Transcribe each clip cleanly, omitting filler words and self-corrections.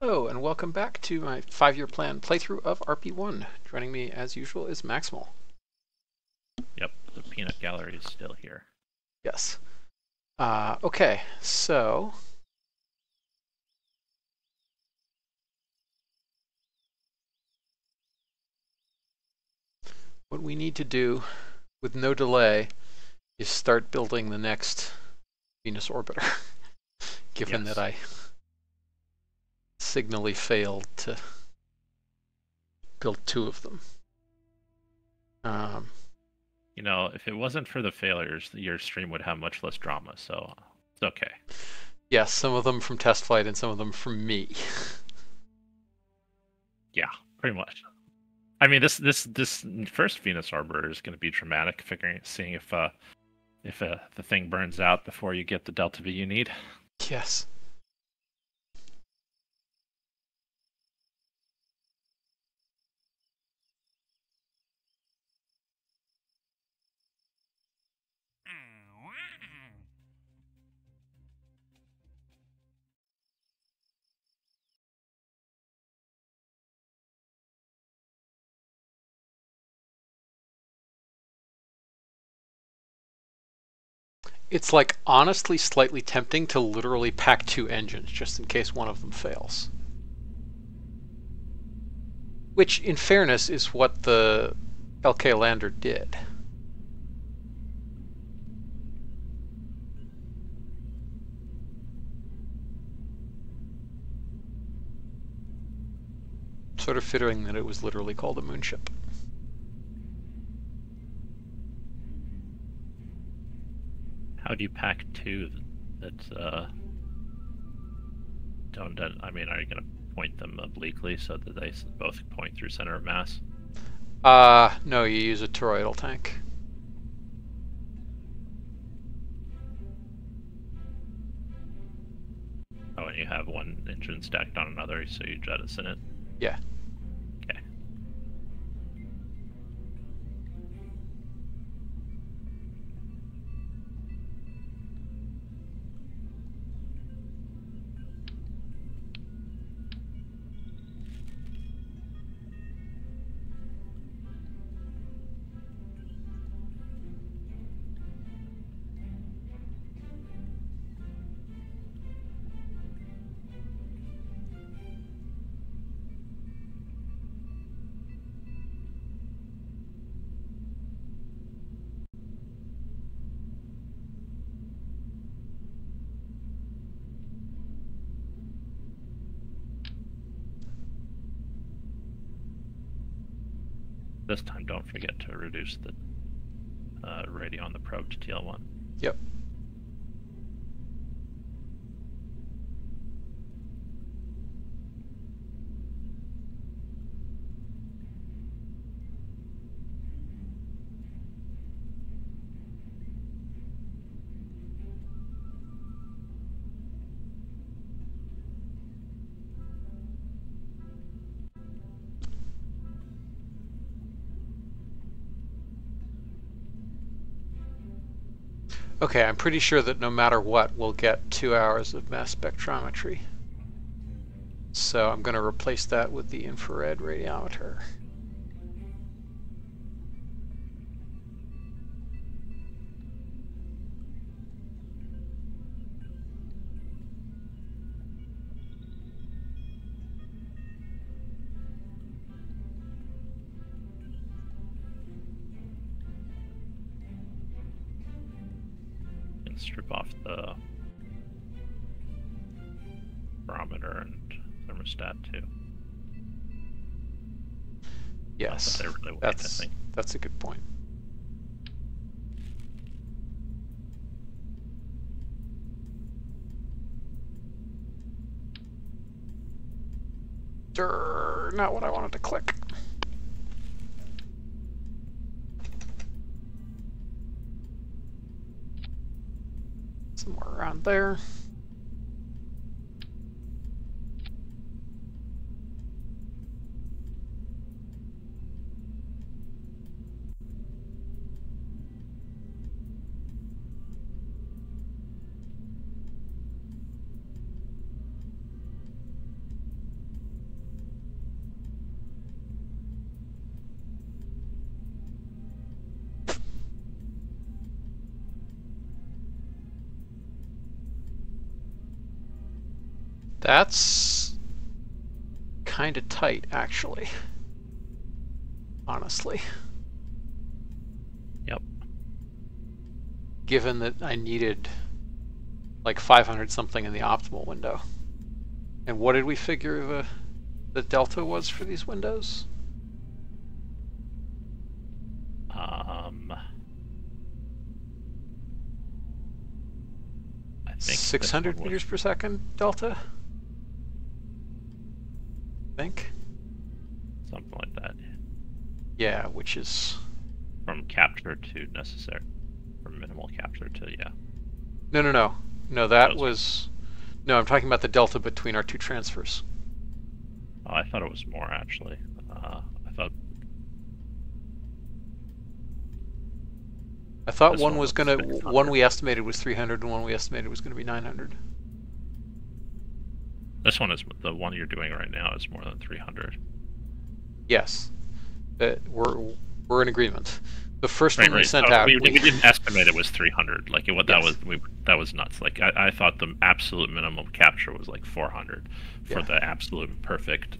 Hello, and welcome back to my 5-year plan playthrough of RP-1. Joining me, as usual, is Maximal. Yep, the peanut gallery is still here. Yes. Okay, so... what we need to do, with no delay, is start building the next Venus orbiter. Given that I signally failed to build 2 of them. You know, if it wasn't for the failures, your stream would have much less drama, so it's okay. Yes, some of them from test flight and some of them from me. Yeah, pretty much. I mean, this first Venus orbiter is going to be dramatic, seeing if the thing burns out before you get the delta V you need. Yes. It's like honestly slightly tempting to literally pack 2 engines just in case one of them fails. Which, in fairness, is what the LK lander did. Sort of fitting that it was literally called a moonship. How do you pack 2 that don't? I mean, are you going to point them obliquely so that they both point through center of mass? No, you use a toroidal tank. Oh, and you have one engine stacked on another, so you jettison it? Yeah. Okay. This time, don't forget to reduce the radio on the probe to TL1. Yep. Okay, I'm pretty sure that no matter what, we'll get 2 hours of mass spectrometry. So I'm going to replace that with the infrared radiometer. And strip off the barometer and thermostat too. Yes, really that's a good point. Not what I wanted to click. Somewhere around there. That's kind of tight, actually. Honestly. Yep. Given that I needed like 500 something in the optimal window. And what did we figure the delta was for these windows? I think 600 meters per second delta? I think. Something like that. Yeah, which is... From capture to necessary. From minimal capture to, yeah. No. No, that was... No, I'm talking about the delta between our two transfers. Oh, I thought it was more, actually. I thought This one one was was gonna... 600. One we estimated was 300 and one we estimated was gonna be 900. This one is... The one you're doing right now is more than 300. Yes. We're in agreement. The first Right. one we sent So out... we didn't estimate it was 300. Like, Yes. that was nuts. Like, I thought the absolute minimum capture was like 400 for Yeah. the absolute perfect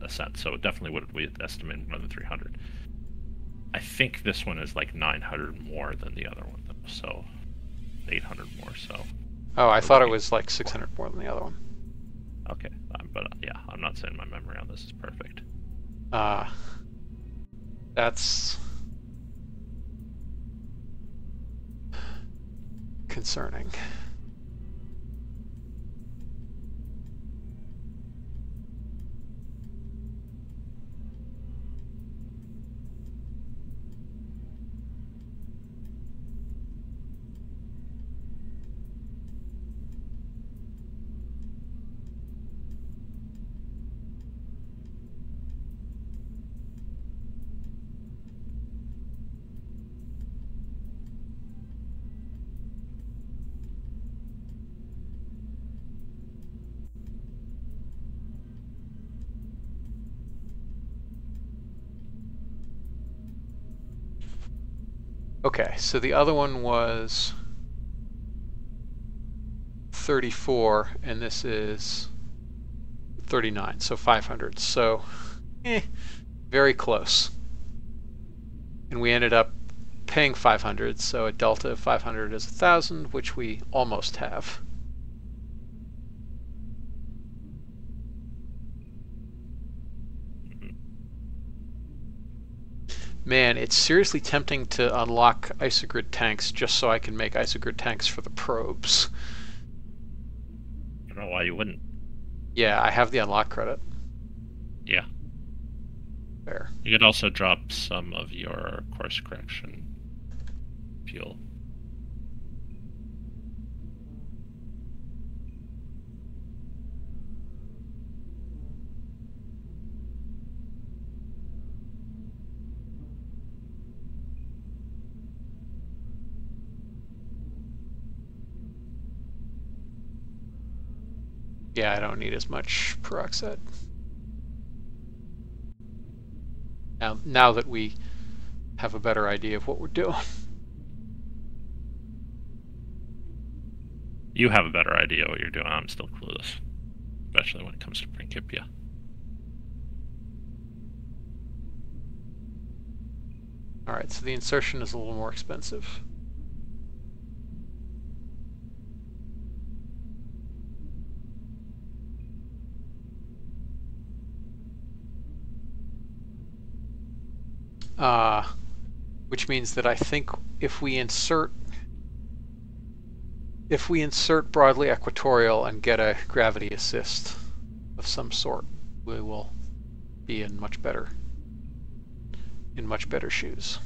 ascent. So definitely we estimated more than 300. I think this one is like 900 more than the other one, though. So 800 more. So. Oh, I thought it was like 600 more than the other one. Okay, but yeah, I'm not saying my memory on this is perfect. That's concerning. Okay, so the other one was 34, and this is 39, so 500. So, very close. And we ended up paying 500, so a delta of 500 is 1,000, which we almost have. Man, it's seriously tempting to unlock isogrid tanks just so I can make isogrid tanks for the probes. I don't know why you wouldn't. Yeah, I have the unlock credit. Yeah. There. You could also drop some of your course correction fuel. Yeah, I don't need as much peroxide. Now that we have a better idea of what we're doing. You have a better idea what you're doing. I'm still clueless, especially when it comes to Principia. Alright, so the insertion is a little more expensive. Which means that I think if we insert broadly equatorial and get a gravity assist of some sort, we will be in much better shoes.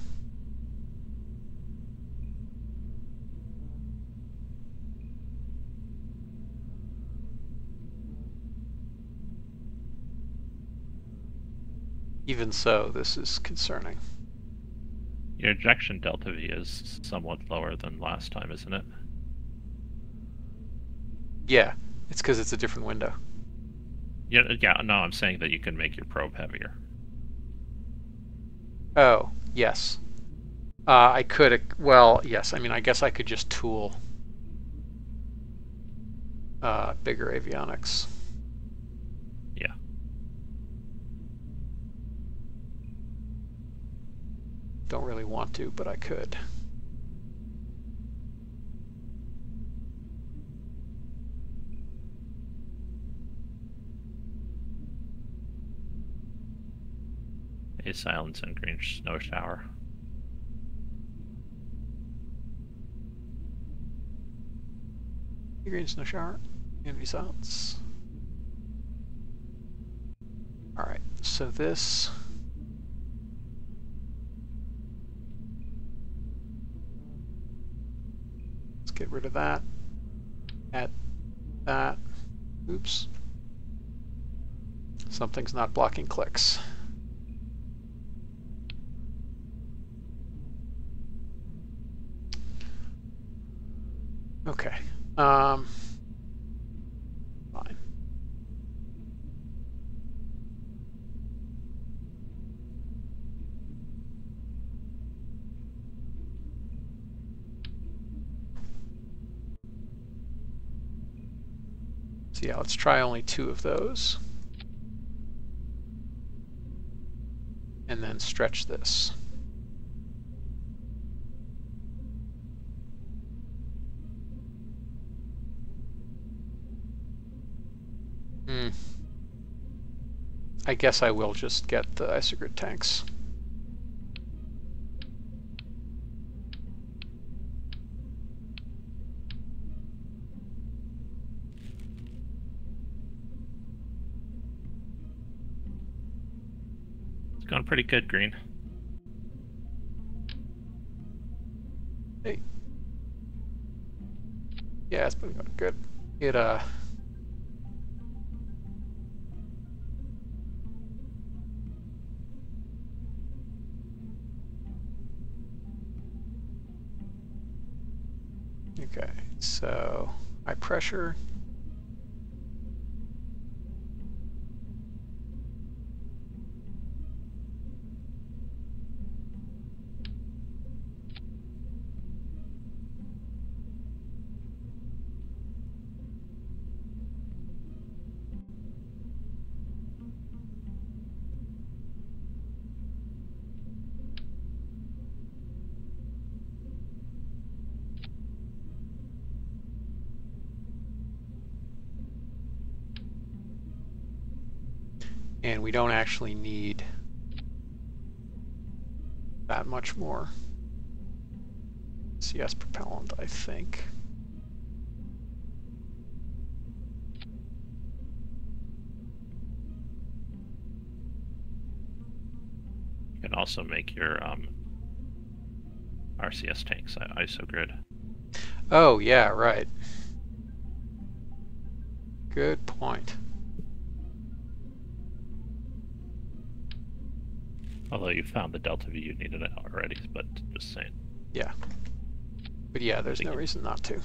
Even so, this is concerning. Your ejection delta V is somewhat lower than last time, isn't it? Yeah, it's because it's a different window. Yeah, no, I'm saying that you can make your probe heavier. Oh, yes. I could, well, yes, I mean, I guess I could just tool bigger avionics. Don't really want to, but I could. A silence and green snow shower. Green snow shower. Enemy silence. Alright, so this... Let's get rid of that. Add that. Oops. Something's not blocking clicks. Okay. Fine. So yeah, let's try only 2 of those. And then stretch this. I guess I will just get the isogrid tanks. It's going pretty good, Green. Hey. Yeah, it's been going good. It, Okay, so high pressure. And we don't actually need that much more CS propellant, I think. You can also make your RCS tanks isogrid. Oh, yeah, right. Good point. Although you found the delta V you needed already, but just saying. Yeah. But yeah, there's no reason not to.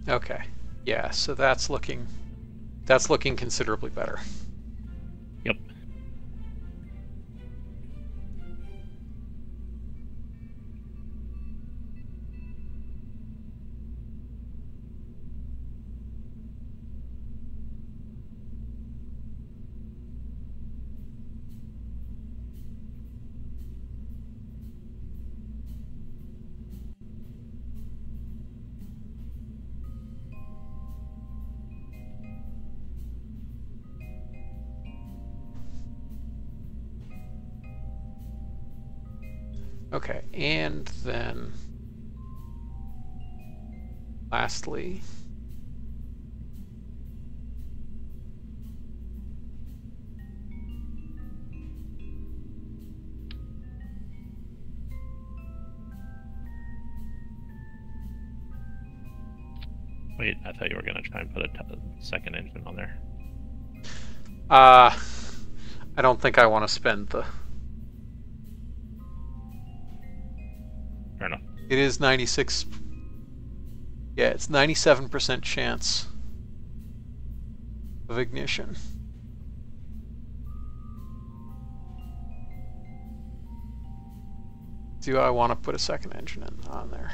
Okay. Yeah, so that's looking considerably better. Yep. Okay, and then lastly, Wait, I thought you were going to try and put a second engine on there. I don't think I want to spend the... Fair enough. It is 96... Yeah, it's 97% chance of ignition. Do I want to put a second engine on there?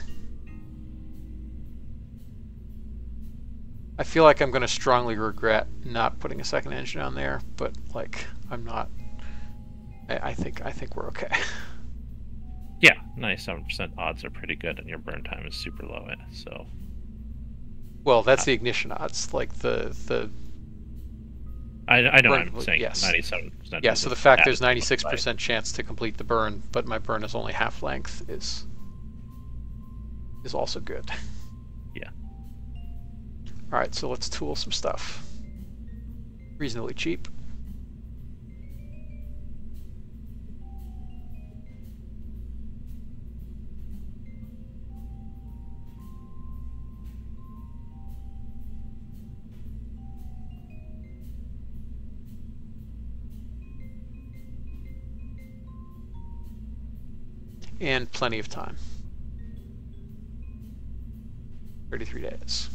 I feel like I'm going to strongly regret not putting a second engine on there, but like I'm not. I think we're okay. Yeah, 97% odds are pretty good, and your burn time is super low. So. Well, that's the ignition odds, like the. I know. burn, I'm saying yes. 97%. Yeah. So the fact there's 96% chance to complete the burn, but my burn is only half length is also good. Yeah. All right, so let's tool some stuff. Reasonably cheap. And plenty of time. 33 days.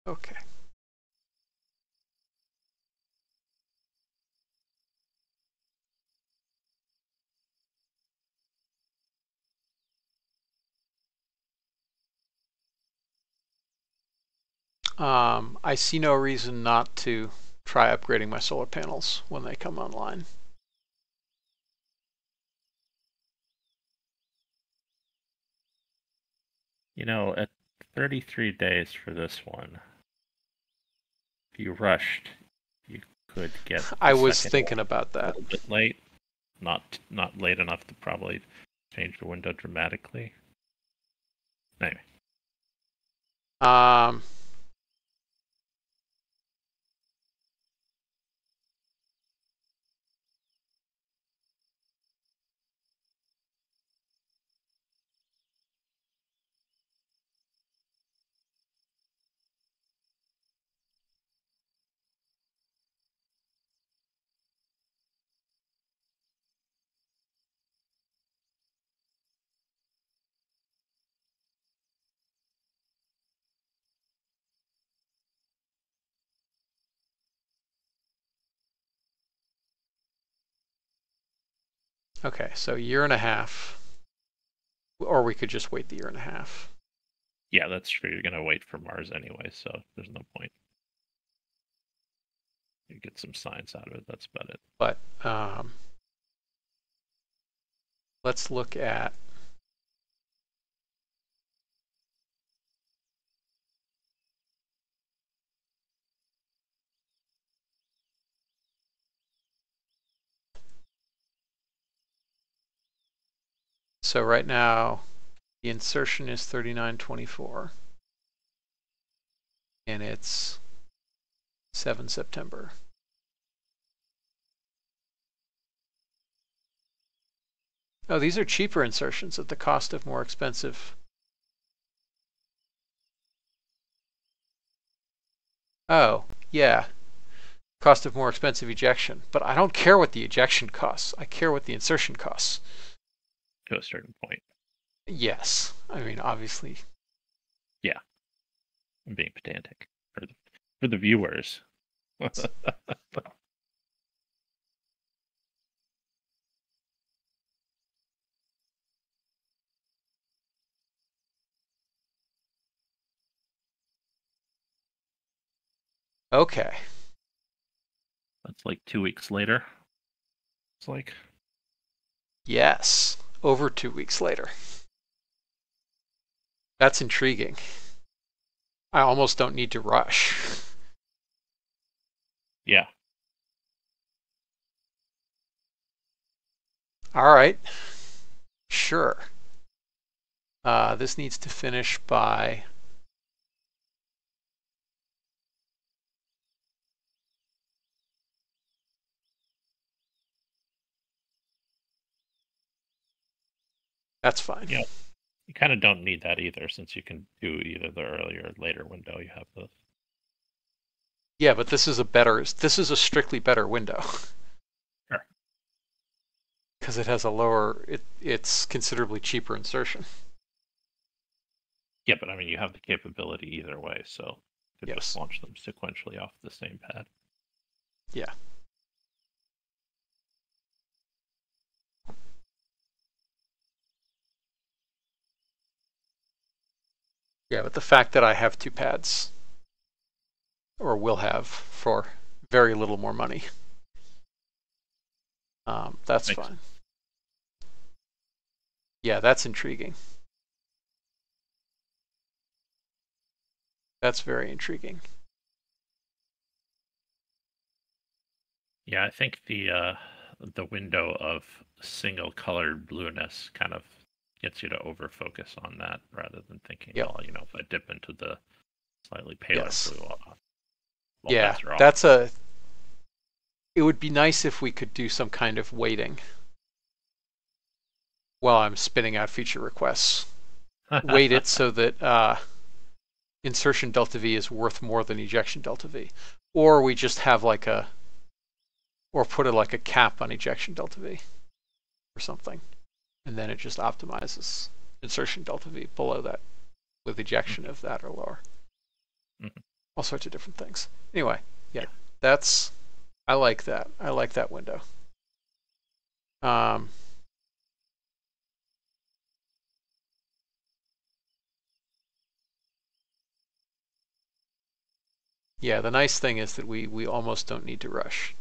Okay. I see no reason not to try upgrading my solar panels when they come online. You know, at 33 days for this one, if you rushed, you could get. I was thinking about that. A little bit late, not late enough to probably change the window dramatically. Anyway. Okay, so a year and a half, or we could just wait the year and a half. Yeah, that's true. You're gonna wait for Mars anyway, so there's no point. You get some science out of it. That's about it. But let's look at so right now the insertion is 3924 and it's 7 September. Oh, these are cheaper insertions at the cost of more expensive. Oh, yeah. Cost of more expensive ejection. But I don't care what the ejection costs. I care what the insertion costs. To a certain point. Yes. I mean, obviously. Yeah. I'm being pedantic. For the viewers. Okay. That's like 2 weeks later. It's like. Yes, over 2 weeks later. That's intriguing. I almost don't need to rush. Yeah. All right. Sure. This needs to finish by... That's fine. Yeah. You kind of don't need that either, since you can do either the earlier or later window. You have the... Yeah, but this is a strictly better window. Sure. Because it has a lower, it's considerably cheaper insertion. Yeah, but I mean, you have the capability either way, so you could Yes. just launch them sequentially off the same pad. Yeah. Yeah, but the fact that I have 2 pads, or will have for very little more money, that's Makes fine. sense. Yeah, that's intriguing. That's very intriguing. Yeah, I think the window of single colored blueness kind of gets you to over focus on that rather than thinking, Yep. well, if I dip into the slightly paler Yes. blue, well, Yeah, bets are off. that's a... It would be nice if we could do some kind of weighting while I'm spinning out feature requests. Weight it so that insertion delta V is worth more than ejection delta V. Or we just have like a... Or put it like a cap on ejection delta V or something. And then it just optimizes insertion delta V below that with ejection of that or lower. Mhm. All sorts of different things. Anyway, yeah, that's... I like that. I like that window. Yeah, the nice thing is that we almost don't need to rush.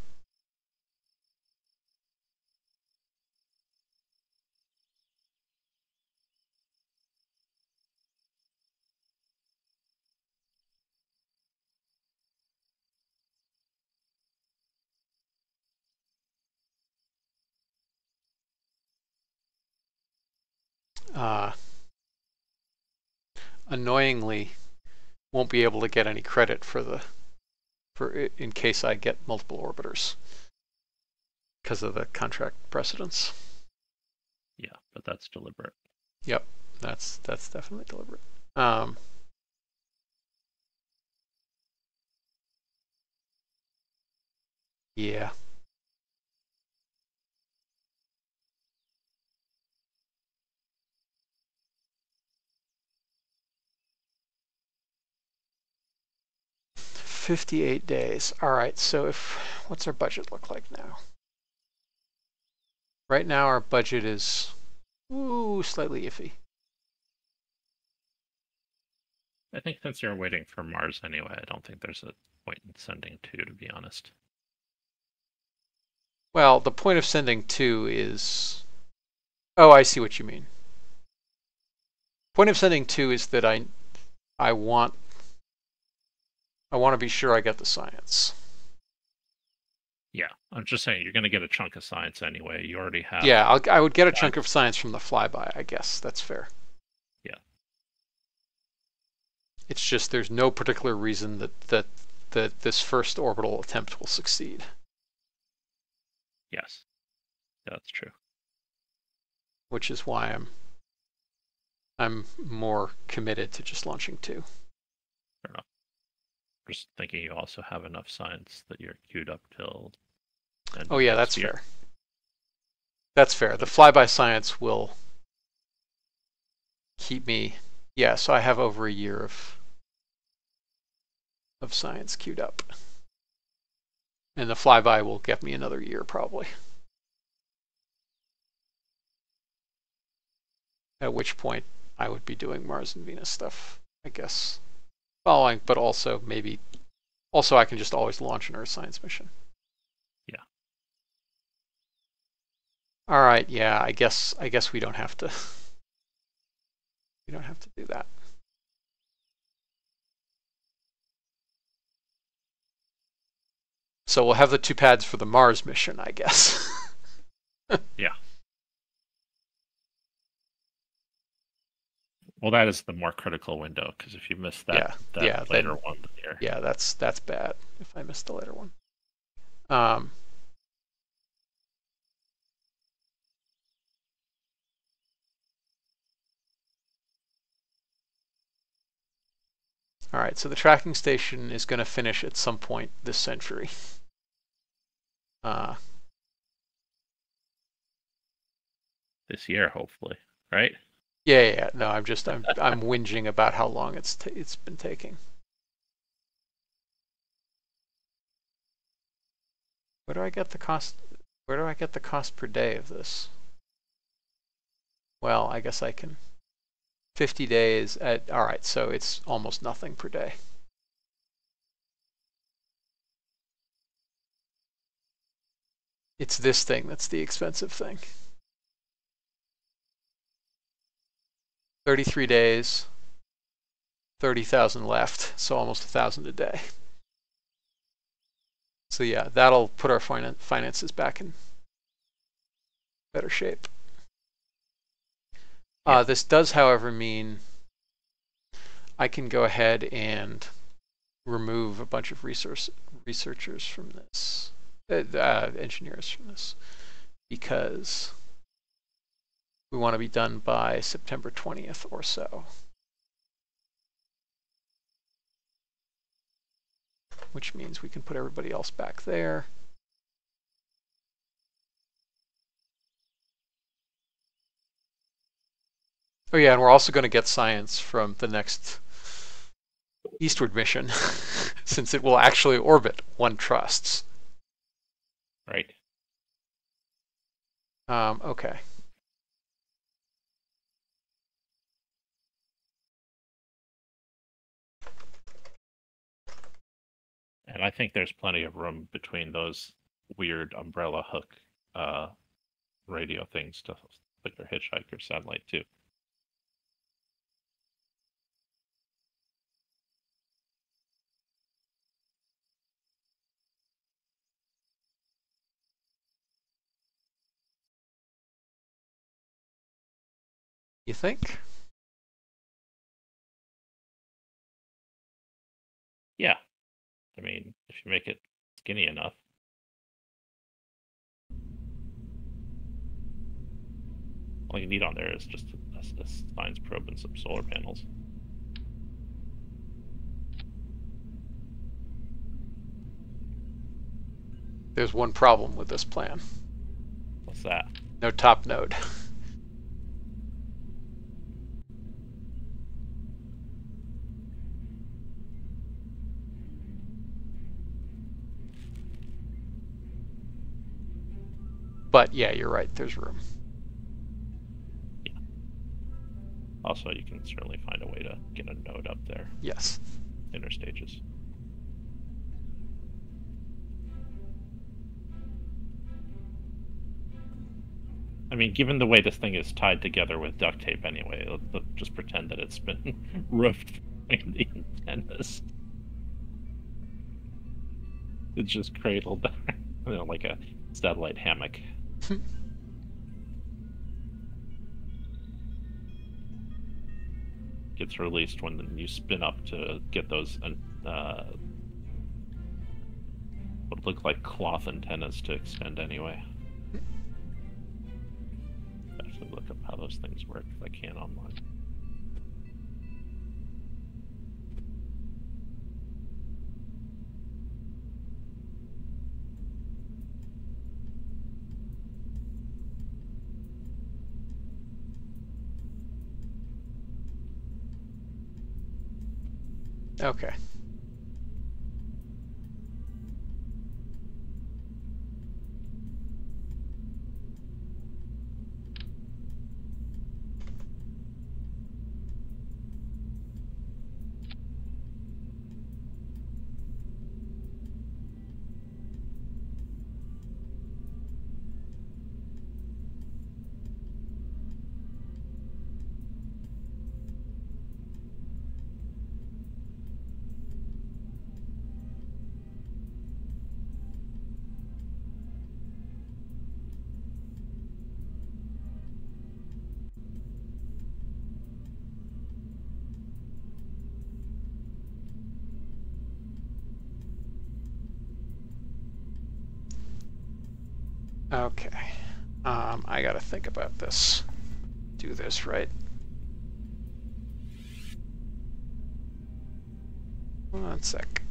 Annoyingly, won't be able to get any credit for in case I get multiple orbiters because of the contract precedence. Yeah, but that's deliberate. Yep, that's definitely deliberate. Yeah. $58 days. All right, so what's our budget look like now? Right now our budget is slightly iffy. I think since you're waiting for Mars anyway, I don't think there's a point in sending 2, to be honest. Well, the point of sending 2 is... Oh, I see what you mean. Point of sending 2 is that I want to be sure I get the science. Yeah, I'm just saying you're going to get a chunk of science anyway. You already have... Yeah, I would get a chunk of science from the flyby, I guess. That's fair. Yeah. It's just there's no particular reason that this first orbital attempt will succeed. Yes. Yeah, that's true. Which is why I'm more committed to just launching 2. Fair enough. Just thinking you also have enough science that you're queued up till... Oh yeah, that's fair. That's fair. The flyby science will keep me... Yeah, so I have over a year of science queued up. And the flyby will get me another year probably. At which point I would be doing Mars and Venus stuff, I guess. Following, but also maybe... Also I can just always launch an Earth science mission. Yeah. All right, yeah, I guess we don't have to do that. So we'll have the 2 pads for the Mars mission, I guess. Yeah. Well, that is the more critical window, because if you miss that later one, here. Yeah, that's bad if I miss the later one. All right, so the tracking station is going to finish at some point this century. This year, hopefully, right? Yeah. No, I'm whinging about how long it's been taking. Where do I get the cost? Where do I get the cost per day of this? Well, I guess I can. 50 days at, all right, so it's almost nothing per day. It's this thing that's the expensive thing. 33 days, 30,000 left, so almost 1,000 a day. So yeah, that'll put our finances back in better shape. This does, however, mean I can go ahead and remove a bunch of researchers from this, engineers from this, because we want to be done by September 20th or so. Which means we can put everybody else back there. Oh yeah, and we're also going to get science from the next eastward mission, since it will actually orbit, one trusts. Right. Okay. And I think there's plenty of room between those weird umbrella hook radio things to put your hitchhiker satellite too. You think? Yeah. I mean, if you make it skinny enough. All you need on there is just a science probe and some solar panels. There's one problem with this plan. What's that? No top node. But yeah, you're right, there's room. Yeah. Also, you can certainly find a way to get a node up there. Yes. Inner stages. I mean, given the way this thing is tied together with duct tape anyway, let's just pretend that it's been roofed in the antennas. It's just cradled, like a satellite hammock. Gets released when you spin up to get those what look like cloth antennas to extend anyway. Actually look up how those things work if I can online. Okay. Okay. I gotta think about this. Do this right. One sec.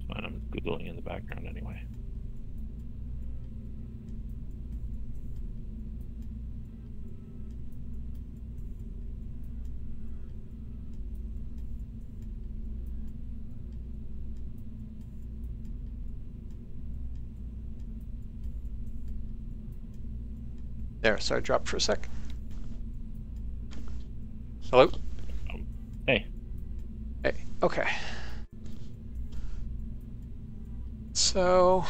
Fine, I'm Googling in the background anyway. There, so I dropped for a sec. Hello? Hey. Hey, okay. So...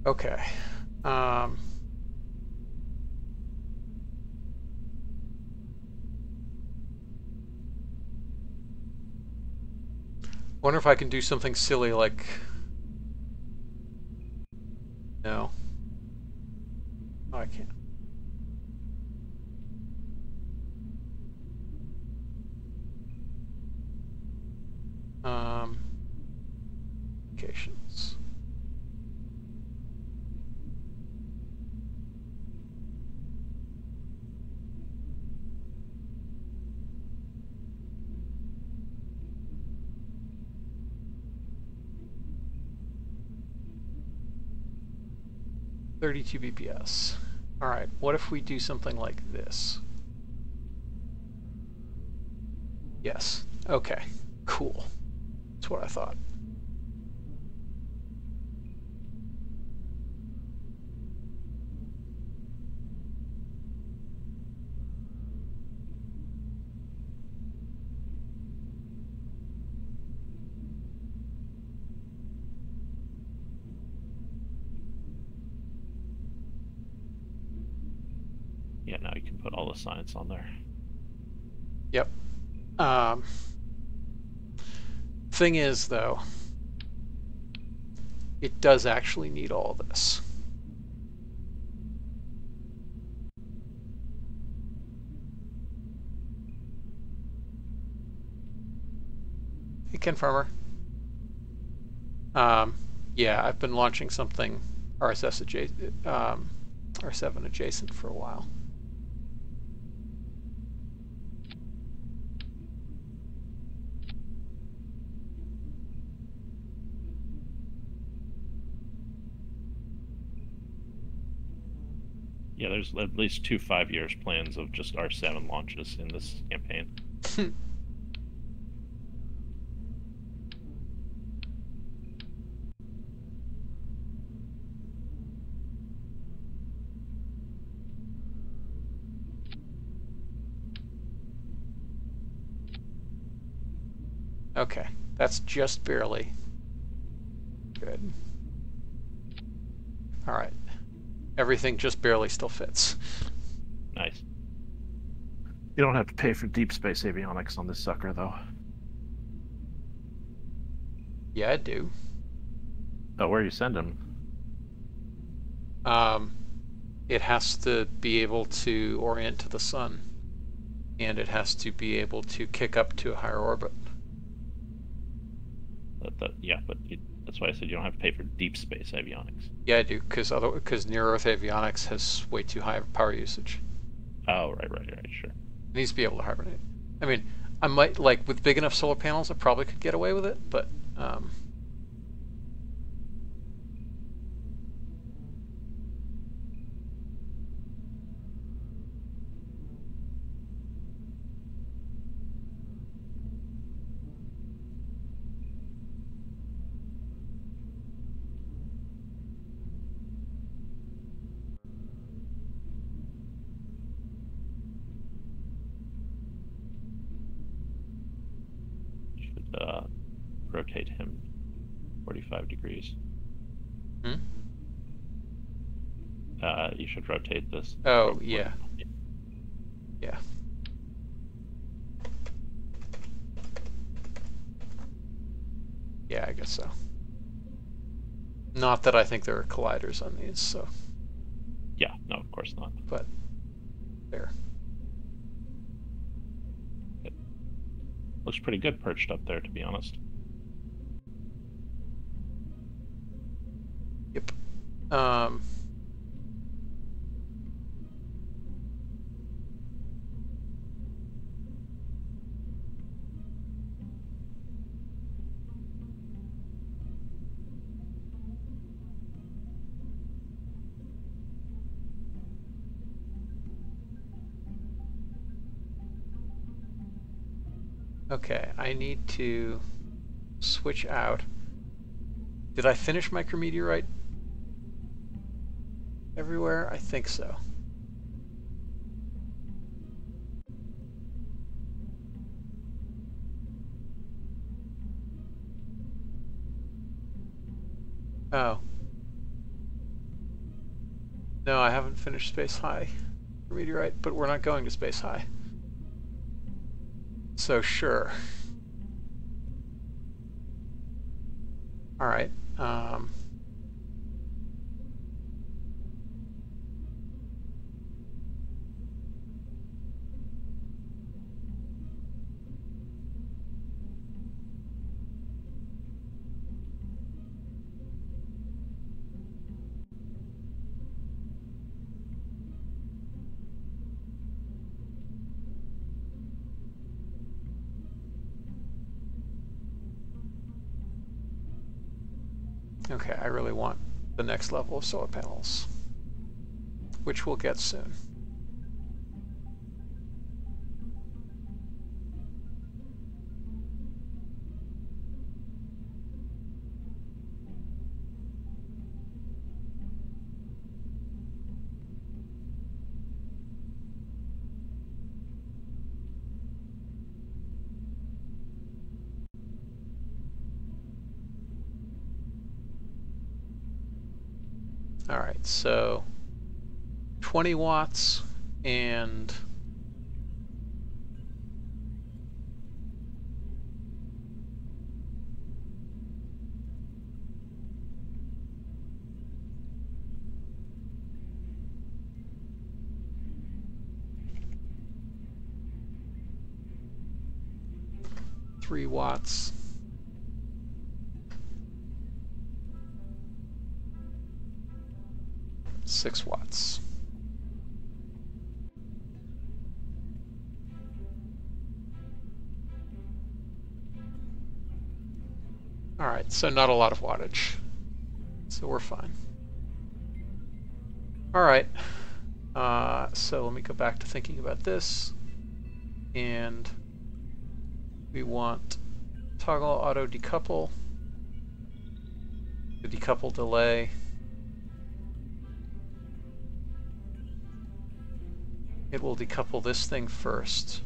Okay. Wonder if I can do something silly like... No. Oh, I can't. Applications. .32 BPS. Alright, what if we do something like this? Yes. Okay. Cool. That's what I thought. Yeah, now you can put all the science on there. Yep. Thing is, though, it does actually need all this. Hey, Ken Farmer. Yeah, I've been launching something RSS adjacent, R7 adjacent for a while. Yeah, there's at least 2 5-year plans of just R7 launches in this campaign. Okay, that's just barely good. All right, everything just barely still fits. Nice. You don't have to pay for deep space avionics on this sucker, though. Yeah, I do. Oh, where are you sending them? it has to be able to orient to the sun, and it has to be able to kick up to a higher orbit. Yeah, but that's why I said you don't have to pay for deep space avionics. Yeah, I do, because near-Earth avionics has way too high power usage. Oh, right, sure. It needs to be able to hibernate. I mean, I might, like, with big enough solar panels, I probably could get away with it, but Should rotate him 45 degrees. You should rotate this. Oh, yeah. Yeah. Yeah, I guess so. Not that I think there are colliders on these, so. Yeah, no, of course not. But there. It looks pretty good perched up there, to be honest. Yep. Okay, I need to switch out. Did I finish micrometeorite everywhere? I think so. Oh. No, I haven't finished Space High meteorite, but we're not going to Space High. So sure. All right. Okay, I really want the next level of solar panels, which we'll get soon. All right, so 20 watts and $3. 6 watts. All right, so not a lot of wattage, so we're fine. All right, so let me go back to thinking about this, and we want toggle auto decouple, the decouple delay. It will decouple this thing first.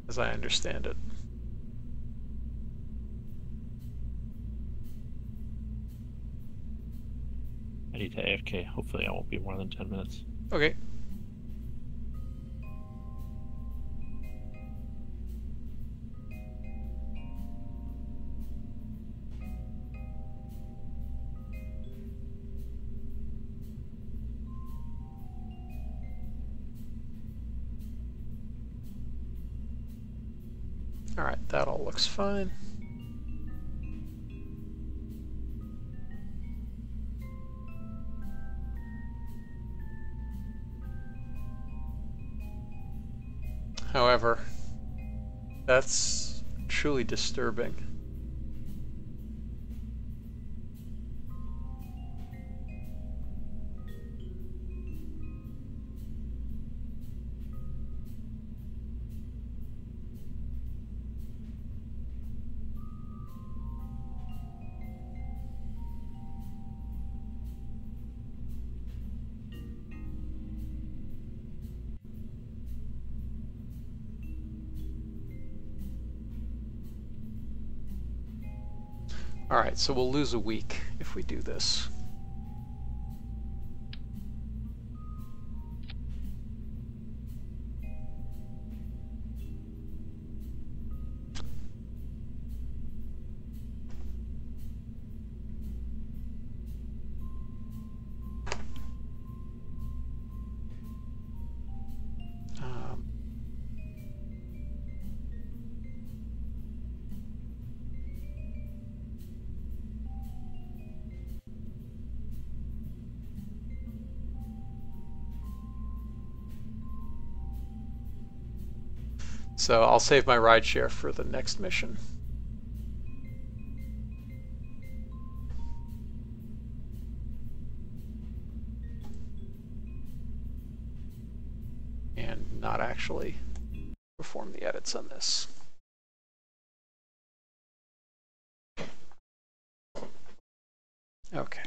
As I understand it. I need to AFK. Hopefully I won't be more than 10 minutes. Okay. All right, that all looks fine. However, that's truly disturbing. Alright, so we'll lose a week if we do this. So I'll save my rideshare for the next mission. And not actually perform the edits on this. Okay.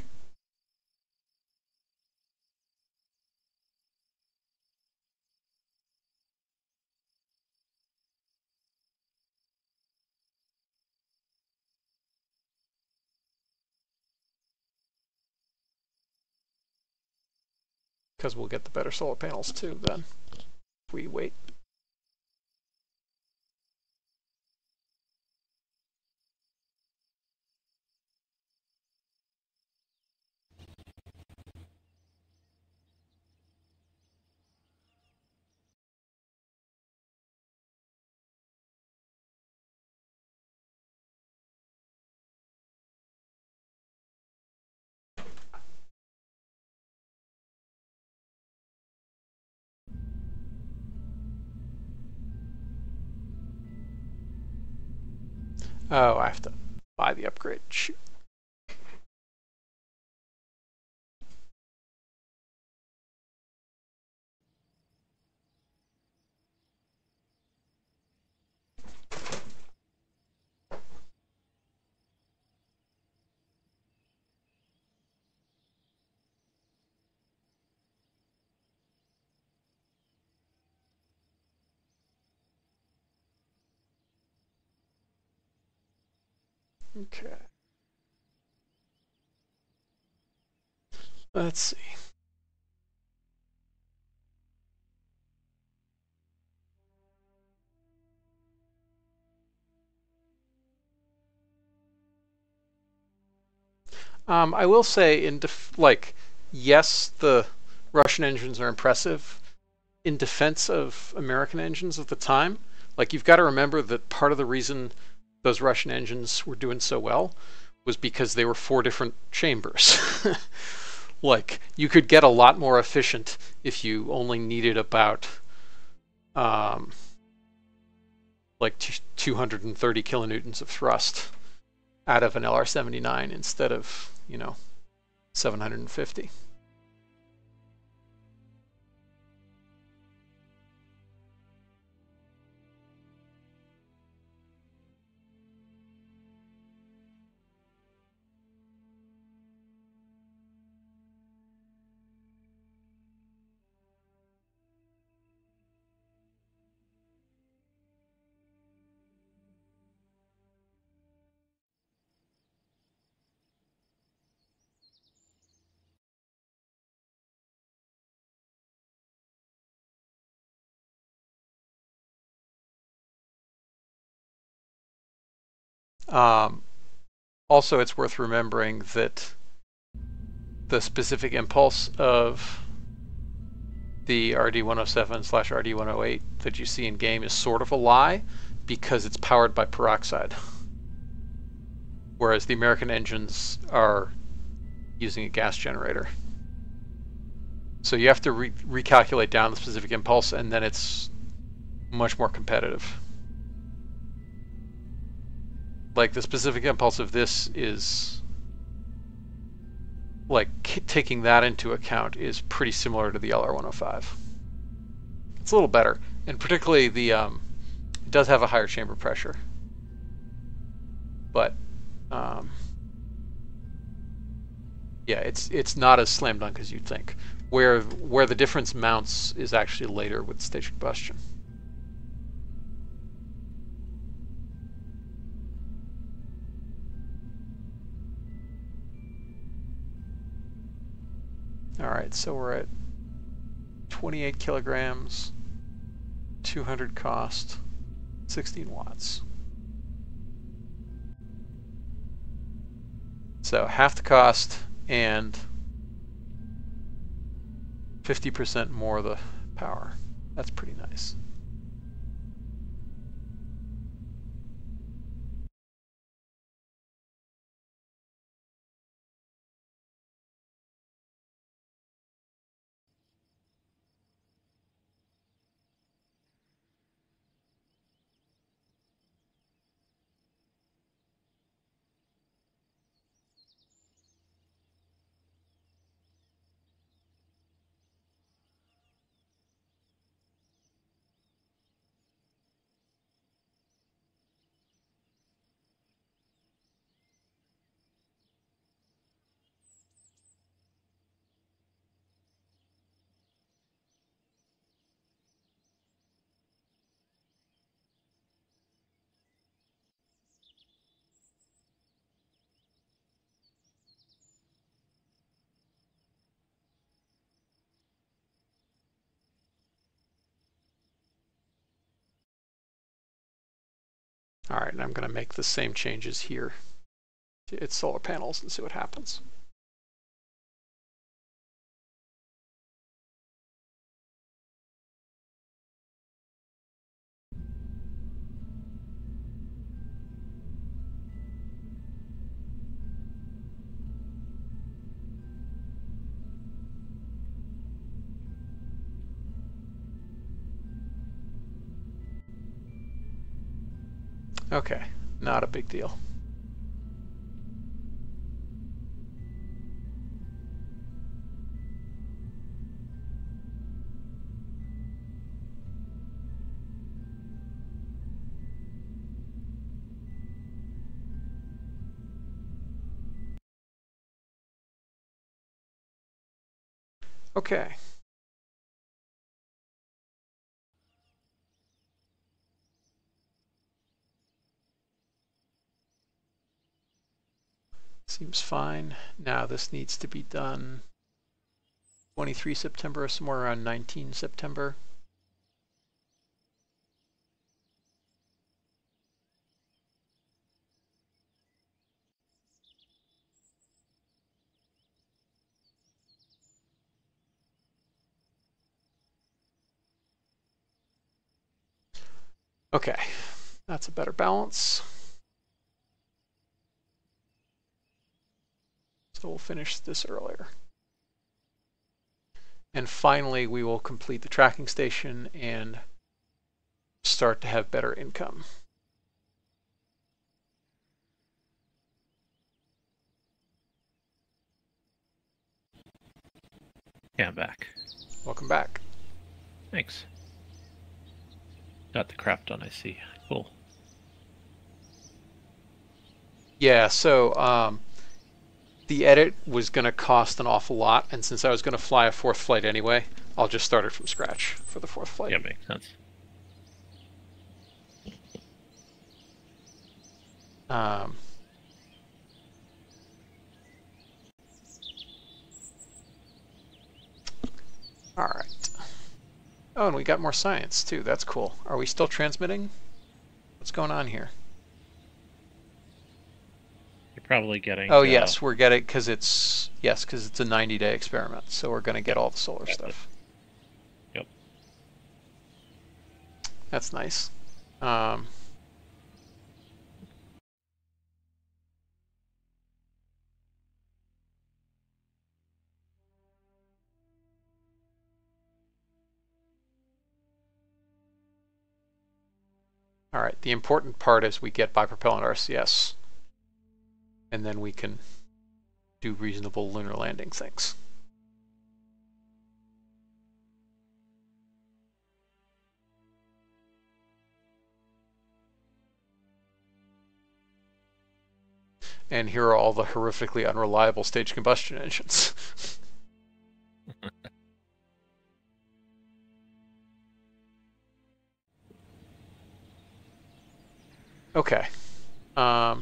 Because we'll get the better solar panels too then, if we wait. Oh, I have to buy the upgrade. Shoot. Okay. Let's see. I will say, yes, the Russian engines are impressive. In defense of American engines of the time, you've got to remember that part of the reason those Russian engines were doing so well was because they were 4 different chambers. You could get a lot more efficient if you only needed about 230 kilonewtons of thrust out of an LR79 instead of 750. Also, it's worth remembering that the specific impulse of the RD-107/RD-108 that you see in game is sort of a lie, because it's powered by peroxide, whereas the American engines are using a gas generator. So you have to recalculate down the specific impulse, and then it's much more competitive. Like the specific impulse of this is, like, taking that into account is pretty similar to the LR105. It's a little better, and particularly the it does have a higher chamber pressure, but yeah, it's not as slam dunk as you'd think. Where the difference mounts is actually later with stage combustion. All right, so we're at 28 kilograms, 200 cost, 16 watts. So half the cost and 50% more of the power. That's pretty nice. All right, and I'm going to make the same changes here to its solar panels and see what happens. Okay, not a big deal. Okay. Seems fine. Now this needs to be done 23 September or somewhere around 19 September. Okay, that's a better balance. So we'll finish this earlier. And finally, we will complete the tracking station and start to have better income. Yeah, I'm back. Welcome back. Thanks. Got the crap done, I see. Cool. Yeah, so the edit was going to cost an awful lot, and since I was going to fly a fourth flight anyway, I'll just start it from scratch for the fourth flight. Yeah, makes sense. All right. Oh, and we got more science too. That's cool. Are we still transmitting? What's going on here? You're probably getting... Oh, yes, we're getting, because it's a 90-day experiment, so we're going to get all the solar stuff. Yep. That's nice. All right, the important part is we get bipropellant RCS, and then we can do reasonable lunar landing things. And here are all the horrifically unreliable stage combustion engines. Okay. Now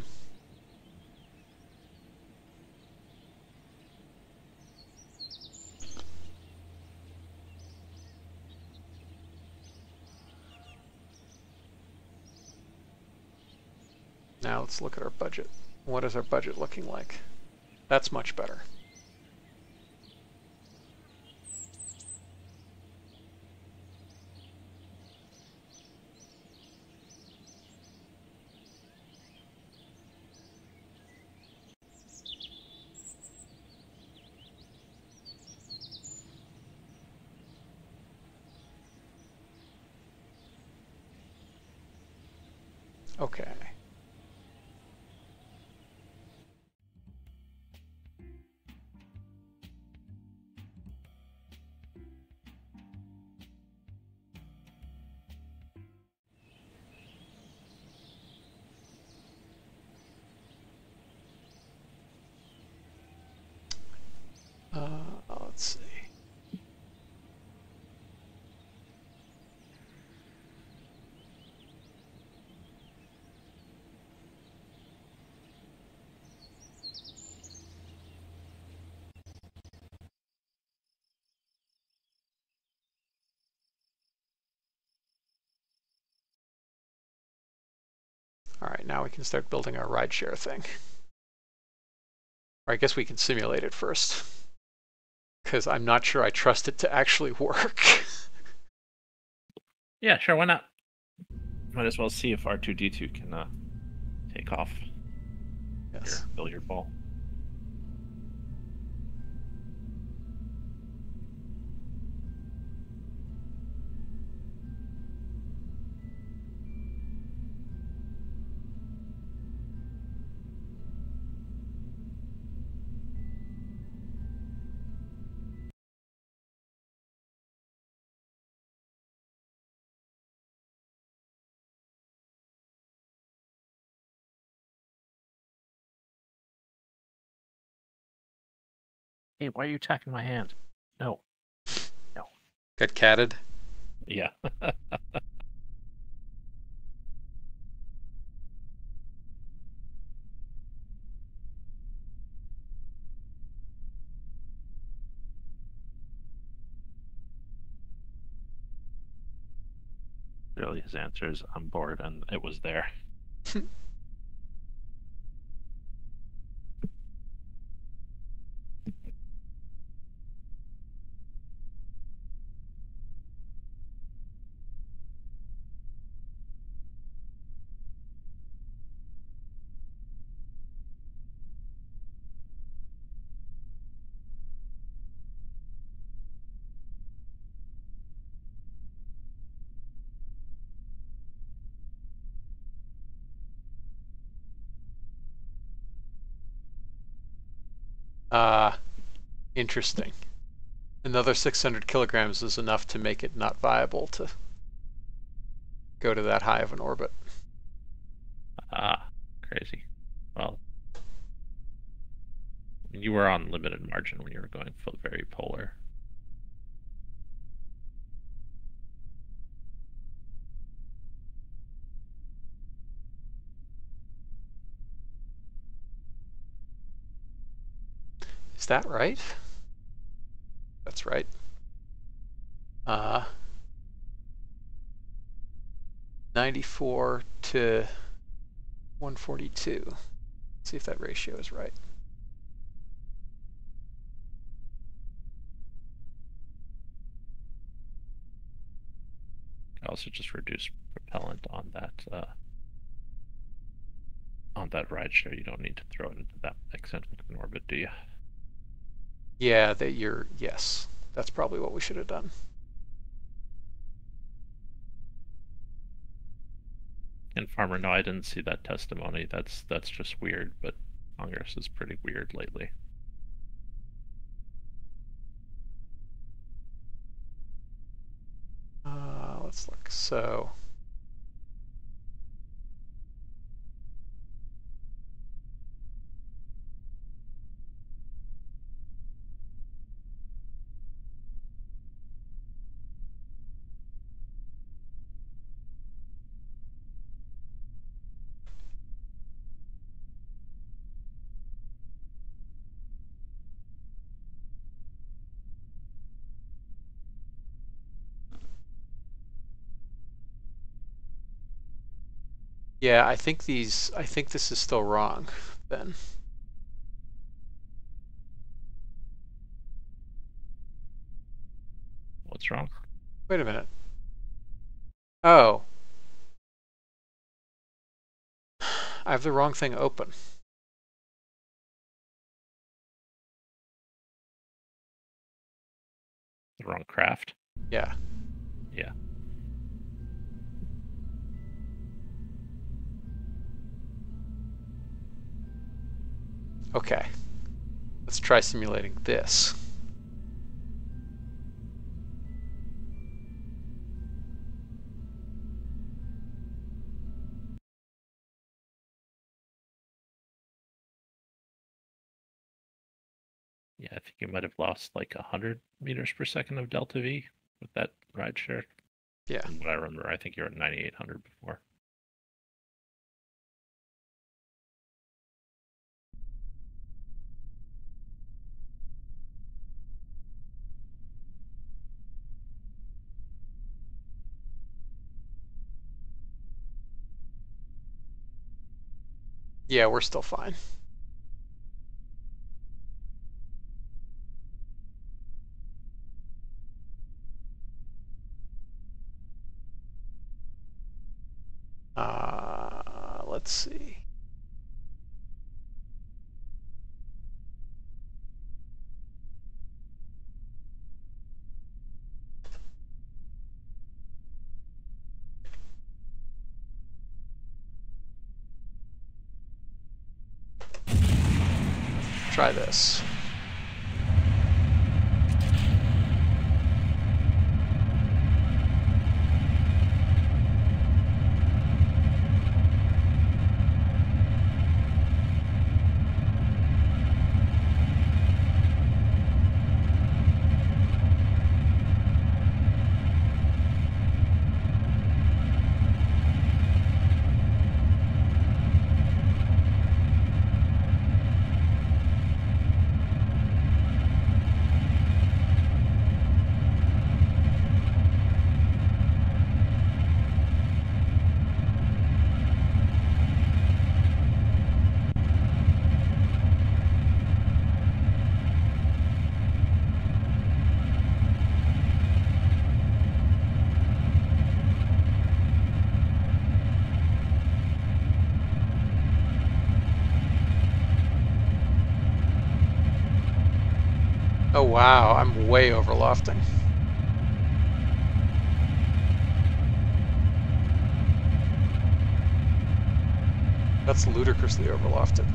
let's look at our budget. What is our budget looking like? That's much better. Okay. Let's see. All right, now we can start building our rideshare thing. Or I guess we can simulate it first, because I'm not sure I trust it to actually work. Yeah, sure, why not? Might as well see if R2-D2 can take off. Yes. Your billiard ball. Hey, why are you attacking my hand? No. No. Got catted? Yeah. Really, his answer is, I'm bored, and it was there. Interesting. Another 600 kilograms is enough to make it not viable to go to that high of an orbit. Crazy. Well, you were on limited margin when you were going full very polar. Is that right? That's right. 94 to 142. Let's see if that ratio is right. You can also just reduce propellant on that rideshare. You don't need to throw it into that eccentric an orbit, do you? Yeah, yes. That's probably what we should have done. And Farmer, no, I didn't see that testimony. That's just weird, but Congress is pretty weird lately. Let's look. So yeah, I think this is still wrong then. What's wrong? Wait a minute. Oh. I have the wrong thing open. The wrong craft? Yeah. Yeah. Okay. Let's try simulating this. Yeah, I think you might have lost like 100 meters per second of delta V with that ride share. Yeah. From what I remember, I think you were at 9,800 before. Yeah, we're still fine. Let's see. Try this. Oh wow, I'm way over lofting. That's ludicrously over lofted.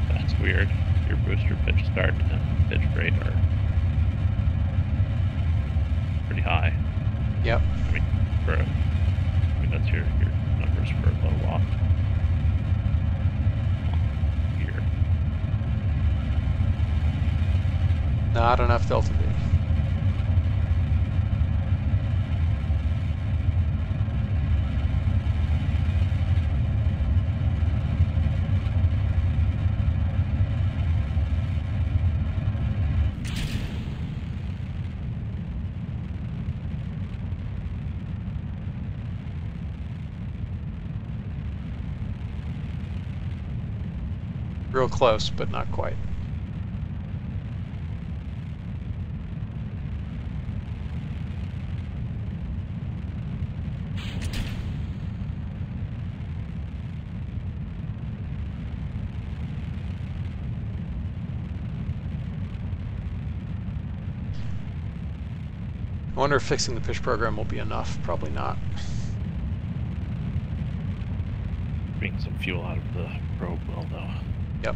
That's weird. Your booster pitch start and pitch rate are pretty high. Yep. I mean, that's your numbers for low loft. Weird. Not enough delta V. Real close, but not quite. I wonder if fixing the pitch program will be enough. Probably not. some fuel out of the probe well, though. Yep.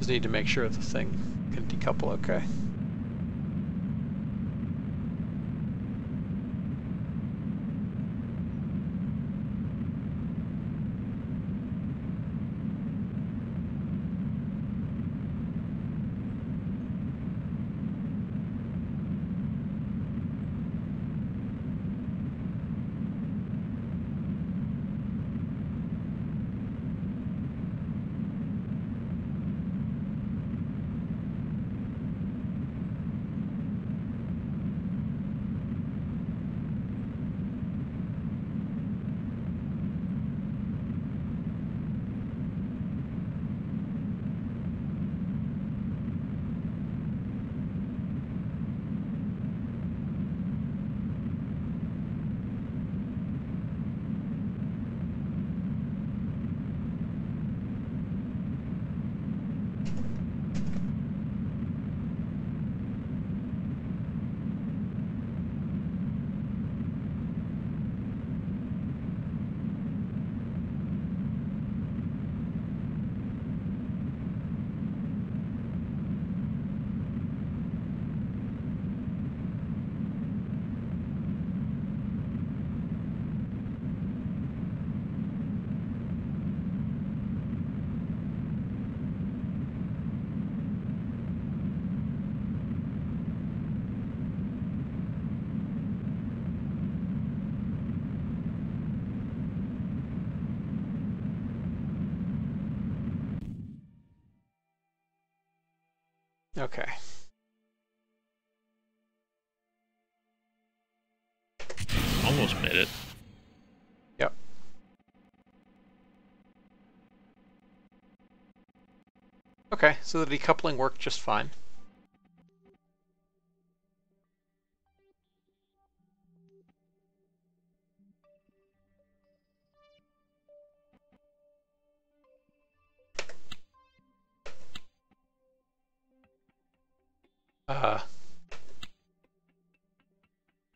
Just need to make sure the thing can decouple okay. Okay. Almost made it. Yep. Okay, so the decoupling worked just fine.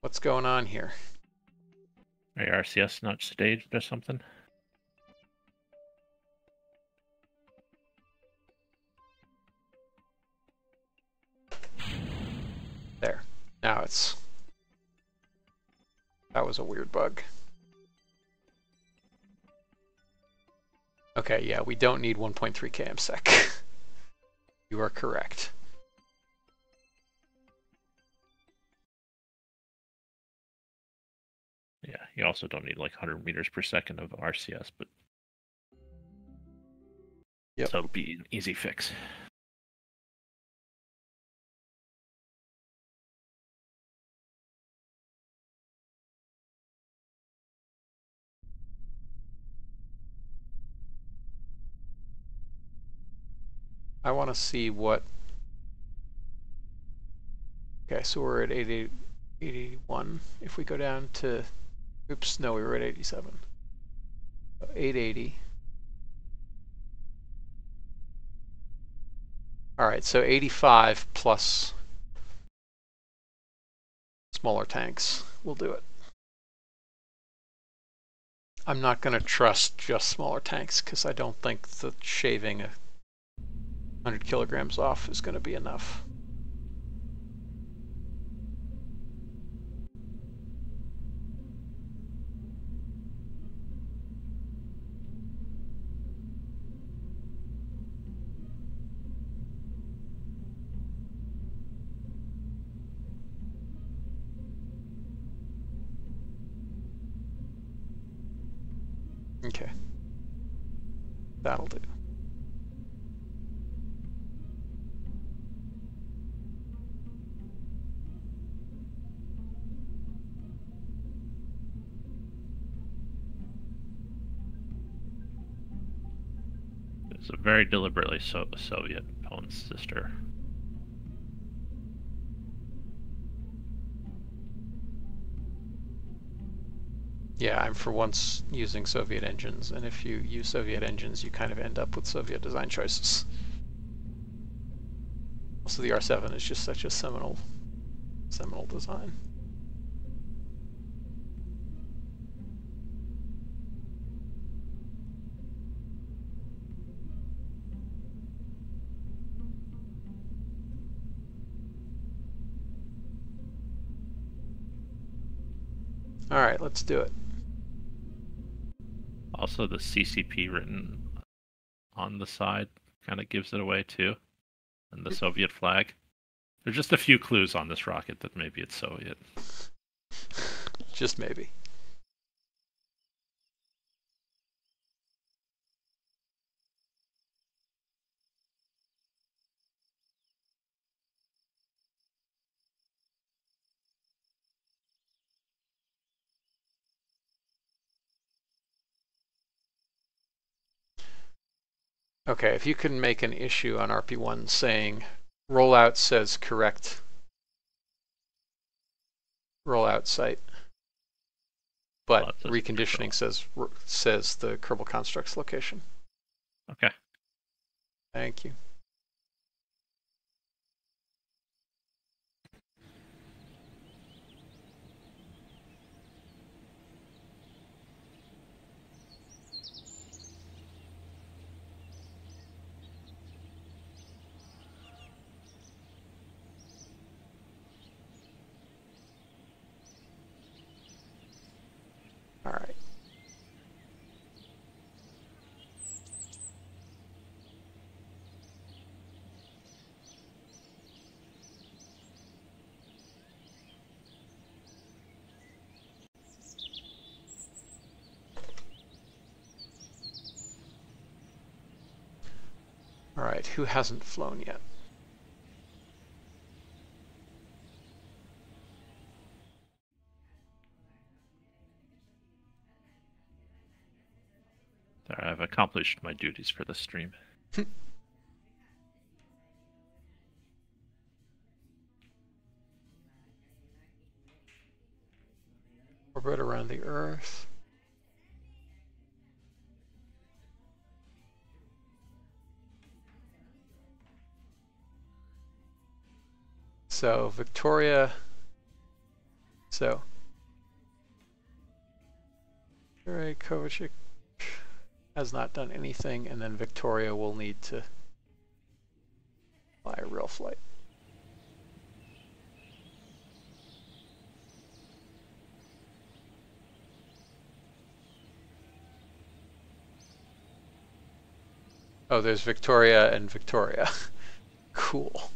What's going on here? Are your RCS not staged or something? There. Now it's... That was a weird bug. Okay, yeah, we don't need 1.3 kmsec. You are correct. Yeah, you also don't need like 100 meters per second of RCS, but Yep. so it'll be an easy fix. I want to see what... Okay, so we're at 81. If we go down to... Oops, no, we were at 87. 880. All right, so 85 plus smaller tanks will do it. I'm not going to trust just smaller tanks because I don't think that shaving 100 kilograms off is going to be enough. Okay, that'll do. It's a very deliberately Soviet Poland's sister. Yeah, I'm for once using Soviet engines, and if you use Soviet engines, you kind of end up with Soviet design choices. Also, the R7 is just such a seminal design. All right, let's do it. Also, the CCP written on the side kind of gives it away too, and the Soviet flag. There's just a few clues on this rocket that maybe it's Soviet. Just maybe. Okay, if you can make an issue on RP-1 saying rollout says correct rollout site, but reconditioning says the Kerbal Constructs location. Okay. Thank you. All right. All right, who hasn't flown yet? There, I've accomplished my duties for the stream. Orbit around the Earth. So Victoria. So Kovacic has not done anything, and then Victoria will need to fly a real flight. Oh, there's Victoria and Victoria. Cool.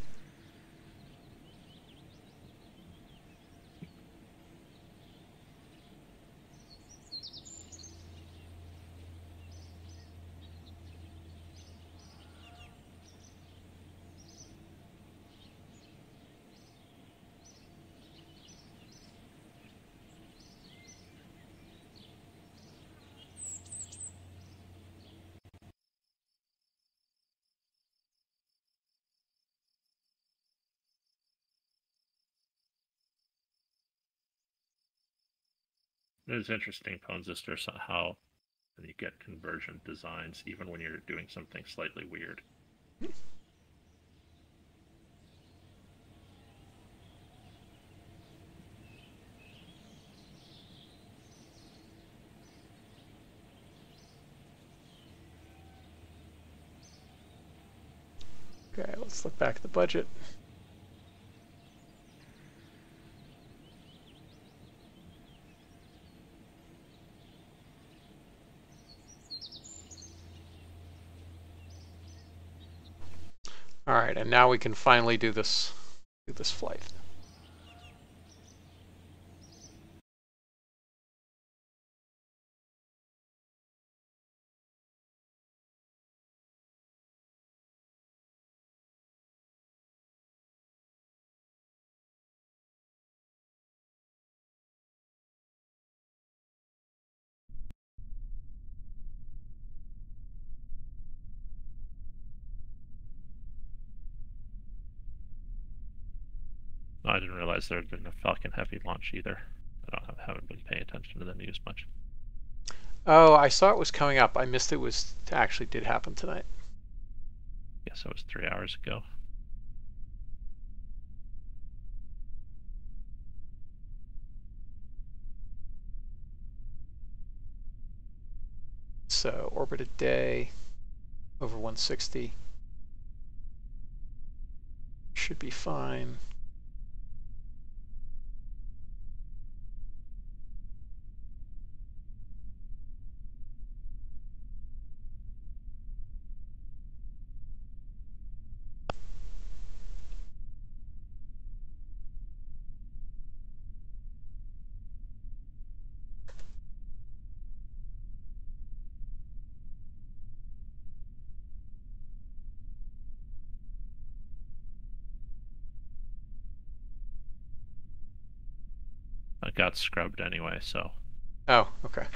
It was interesting, Pwnsister, how and you get convergent designs even when you're doing something slightly weird. Okay, let's look back at the budget. All right, and now we can finally do this flight. No, I didn't realize there had been a Falcon Heavy launch either. Haven't been paying attention to the news much. Oh, I saw it was coming up. I missed it actually did happen tonight. Guess that was 3 hours ago. So orbit a day over 160 should be fine. I got scrubbed anyway, so. Oh, okay.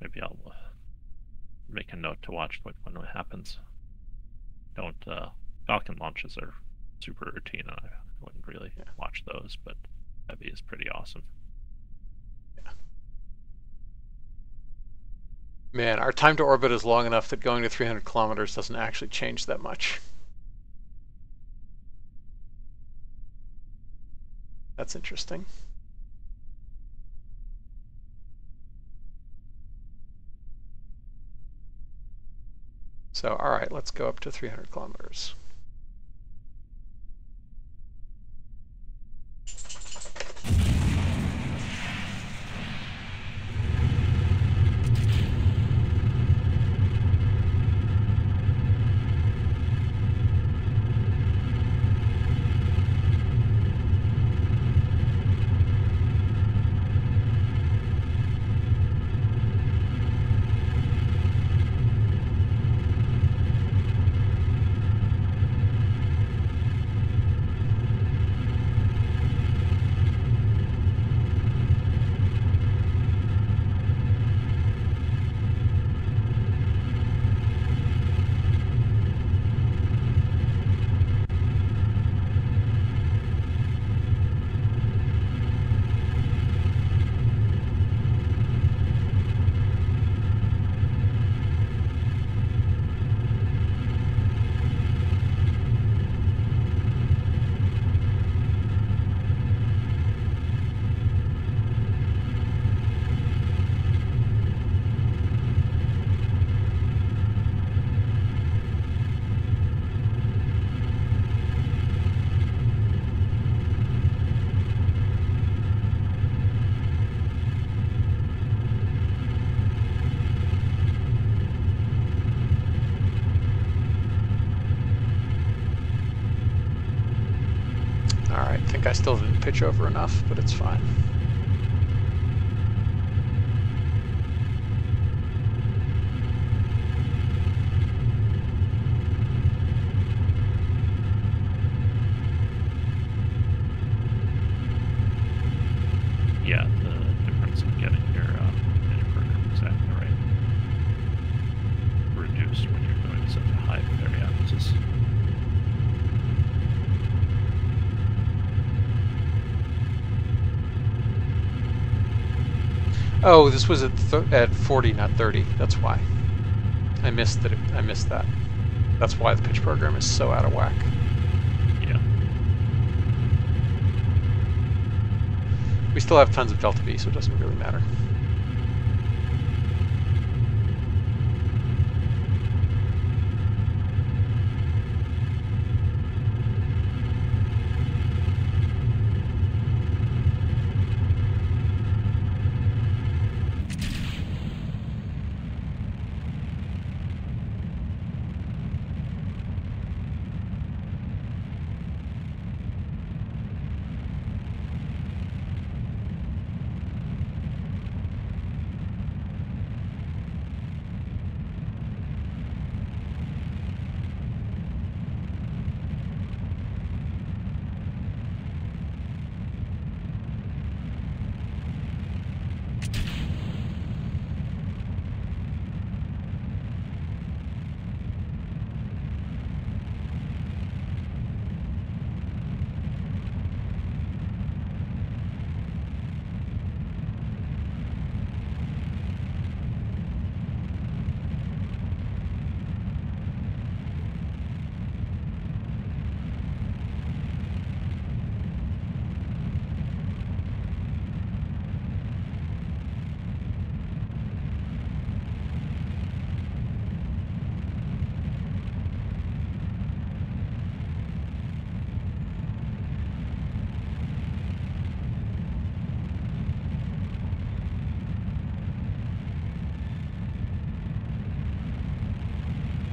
Maybe I'll make a note to watch when it happens. Falcon launches are super routine, and I wouldn't really watch those, but Heavy is pretty awesome. Yeah. Man, our time to orbit is long enough that going to 300 kilometers doesn't actually change that much. That's interesting. So, all right, let's go up to 300 kilometers. I think I still didn't pitch over enough, but it's fine. Yeah, the difference in getting your pitch program exactly right reduced when you're going to such a high variances. Oh, this was at 40, not 30. That's why. I missed that. I missed that. That's why the pitch program is so out of whack. Yeah. We still have tons of delta V, so it doesn't really matter.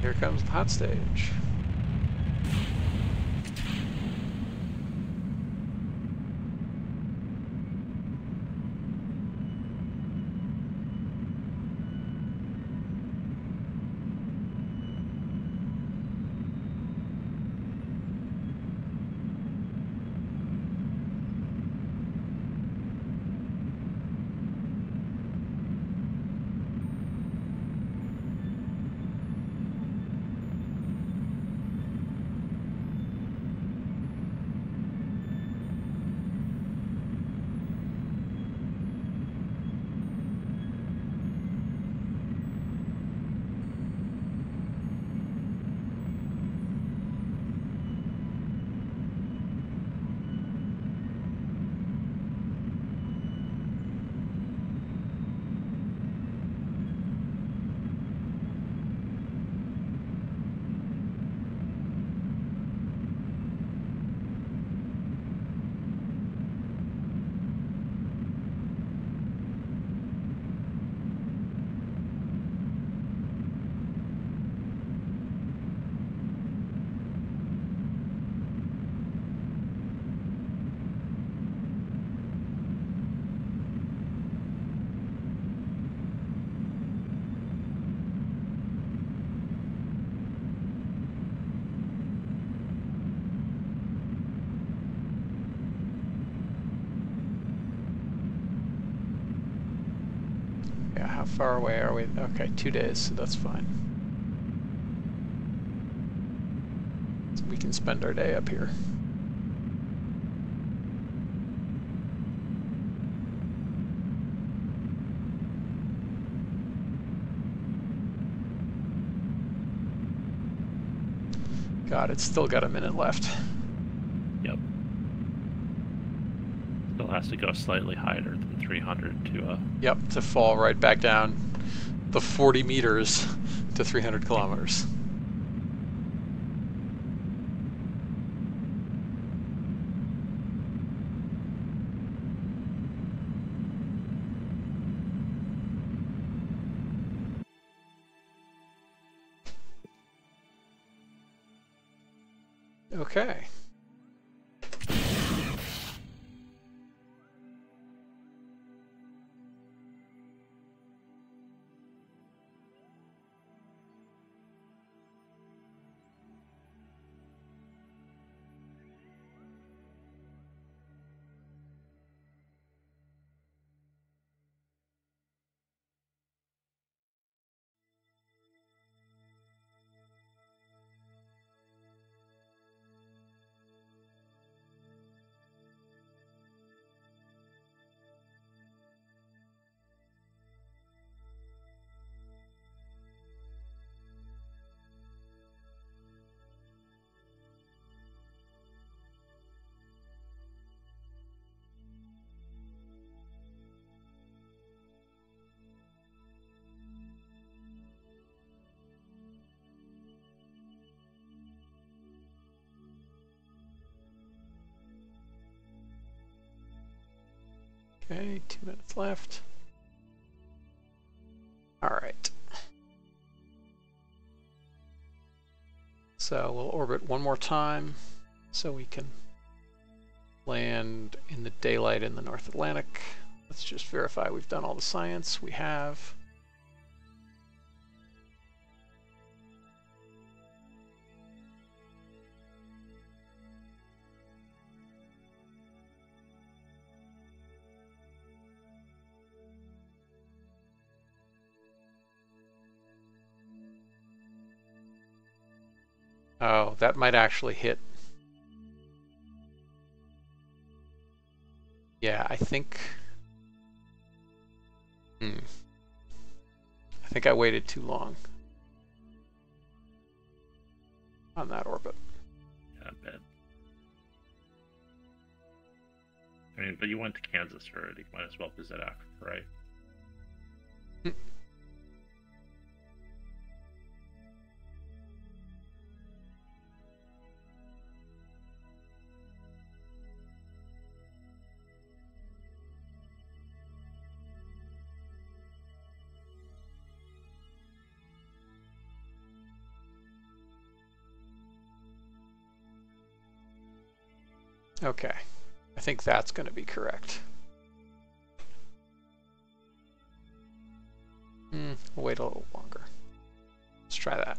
Here comes the hot stage. Yeah, how far away are we? Okay, 2 days, so that's fine. So we can spend our day up here. God, it's still got a minute left. Yep. Still has to go slightly higher than 300 to Yep, to fall right back down the 40 meters to 300 kilometers. Okay. Okay, 2 minutes left. All right. So we'll orbit one more time so we can land in the daylight in the North Atlantic. Let's just verify we've done all the science. We have. Oh, that might actually hit. Yeah, I think. I think I waited too long on that orbit. Yeah, I bet. I mean, but you went to Kansas already. Might as well visit Africa, right? Okay, I think that's going to be correct. We'll wait a little longer. Let's try that.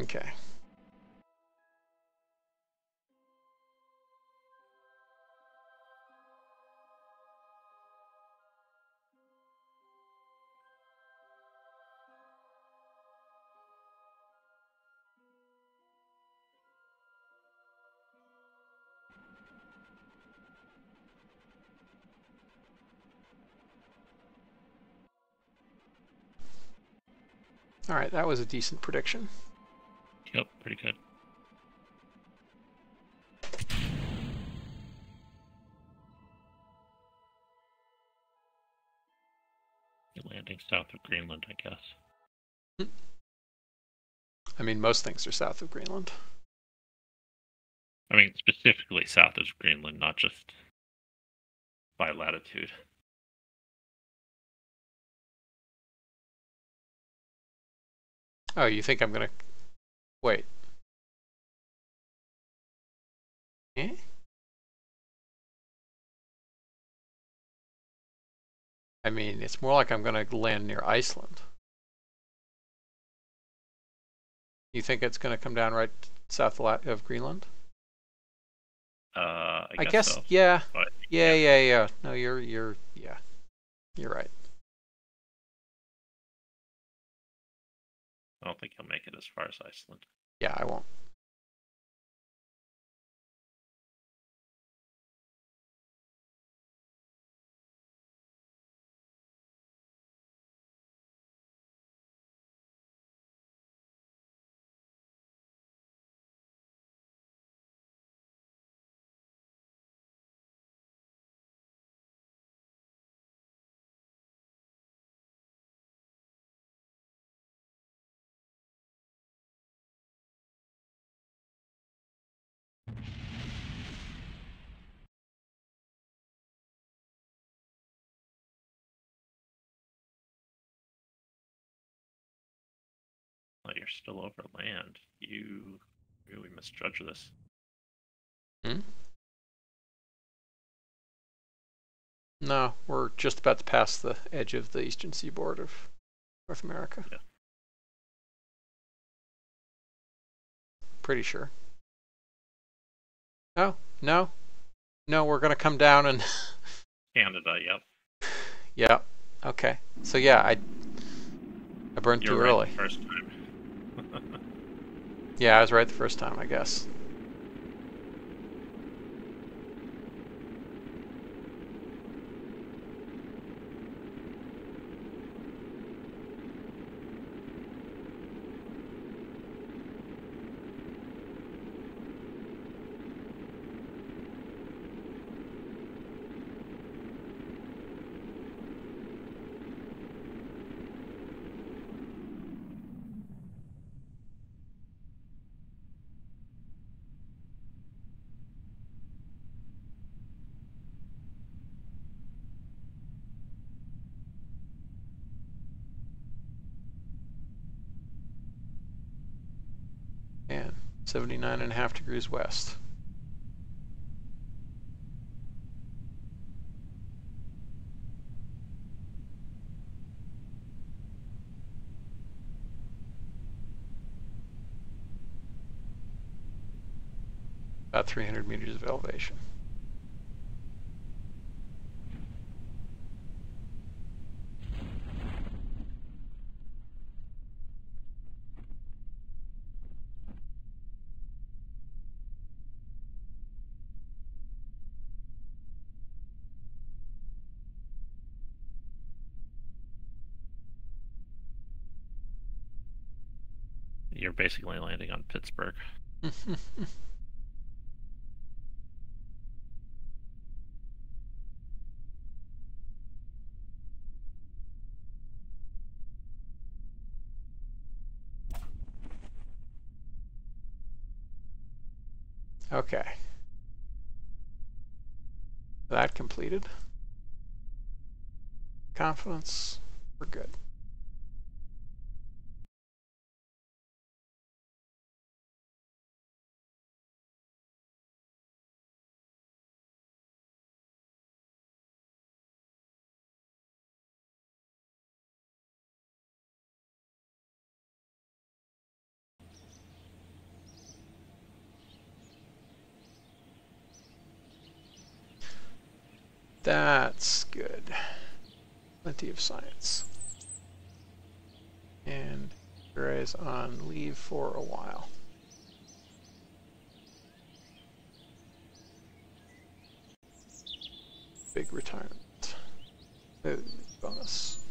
Okay. All right, that was a decent prediction. Yep, pretty good. You're landing south of Greenland, I guess. I mean, most things are south of Greenland. I mean, specifically south of Greenland, not just by latitude. Oh, you think I'm going to... Wait. Eh? I mean, it's more like I'm going to land near Iceland. You think it's going to come down right south of Greenland? I guess so. Yeah. But, Yeah. No, you're right. I don't think he'll make it as far as Iceland. Yeah, I won't. you're still over land. You really misjudge this. Hmm? No, we're just about to pass the edge of the eastern seaboard of North America. Yeah. Pretty sure. Oh, no. No, we're going to come down and... Canada, yep. Yeah, okay. So yeah, I burned too early. The first time. Yeah, I was right the first time, I guess. And 79.5 degrees west. About 300 meters of elevation. You're basically landing on Pittsburgh. Okay. That completed. Confidence, we're good. That's good. Plenty of science. And Gray's on leave for a while. Big retirement. Ooh, bonus.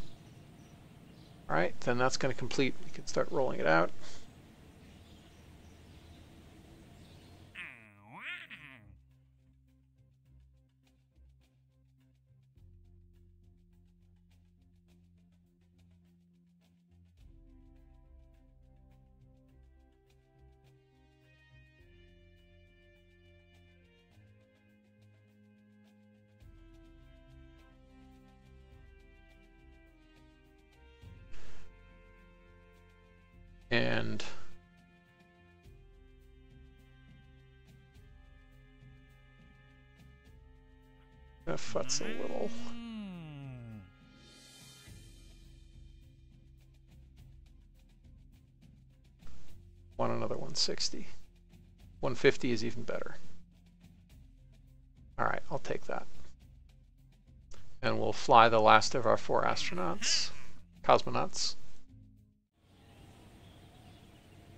Alright, then that's going to complete. We can start rolling it out. And gonna futz a little. Want another 160. 150 is even better. Alright, I'll take that. And we'll fly the last of our 4 astronauts, cosmonauts.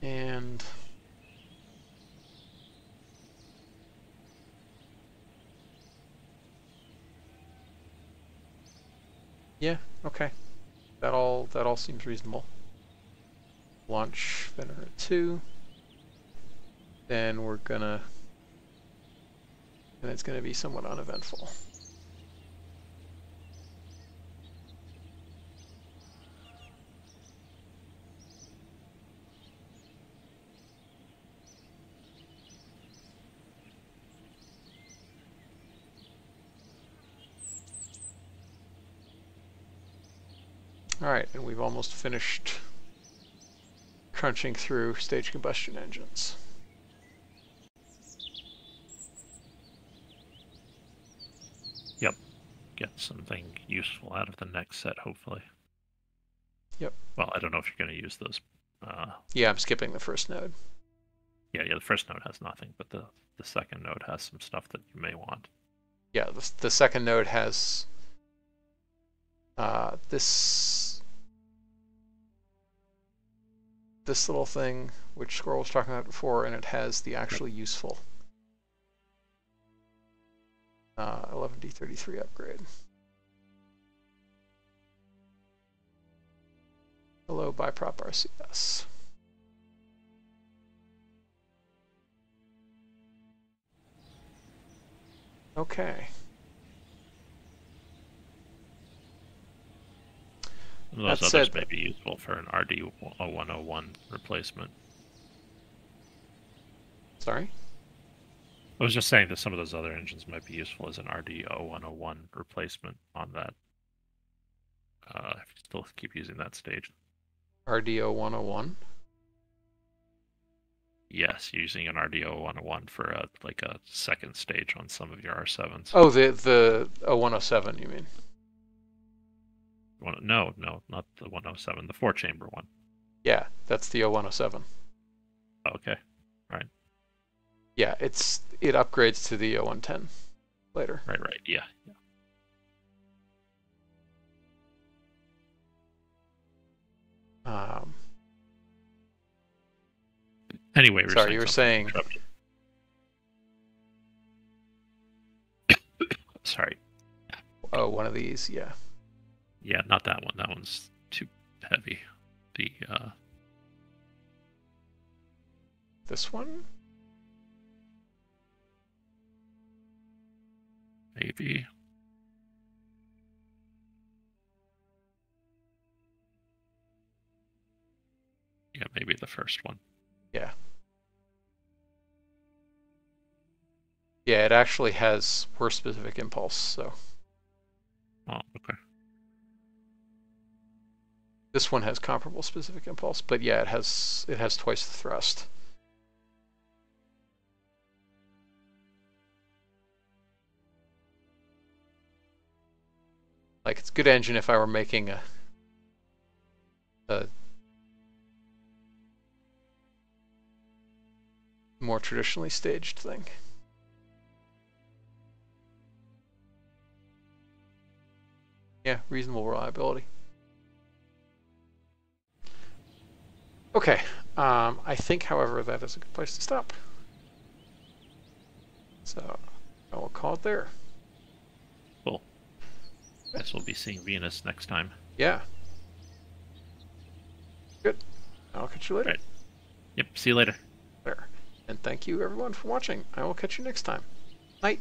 And yeah, okay. That all seems reasonable. Launch Venera 2. Then we're gonna, and it's gonna be somewhat uneventful. Alright, and we've almost finished crunching through stage combustion engines. Yep. Get something useful out of the next set, hopefully. Yep. Well, I don't know if you're going to use those. Yeah, I'm skipping the first node. Yeah, the first node has nothing, but the second node has some stuff that you may want. Yeah, the second node has this little thing, which Squirrel was talking about before, and it has the actually useful 11D33 upgrade. Hello, biprop RCS. Okay. Those others may be useful for an RD-0101 replacement. Sorry? I was just saying that some of those other engines might be useful as an RD-0101 replacement on that. I still keep using that stage. RD-0101? Yes, using an RD-0101 for a second stage on some of your R7s. Oh, the 0107, you mean? No, not the 107, the 4-chamber one. Yeah, that's the 0107. Okay, all right. Yeah, it upgrades to the 0110 later. Right, yeah. Anyway, sorry, you were saying. Sorry. Oh, one of these, yeah. Yeah, not that one. That one's too heavy. This one? Maybe. Yeah, maybe the first one. Yeah. Yeah, it actually has worse specific impulse, so. Oh, okay. This one has comparable specific impulse, but yeah, it has twice the thrust. Like, it's a good engine if I were making a more traditionally staged thing. Yeah, reasonable reliability. Okay, I think, however, that is a good place to stop. So I will call it there. Cool. Guess we'll be seeing Venus next time. Yeah. Good. I'll catch you later. Right. Yep, see you later. There. And thank you everyone for watching. I will catch you next time. Night.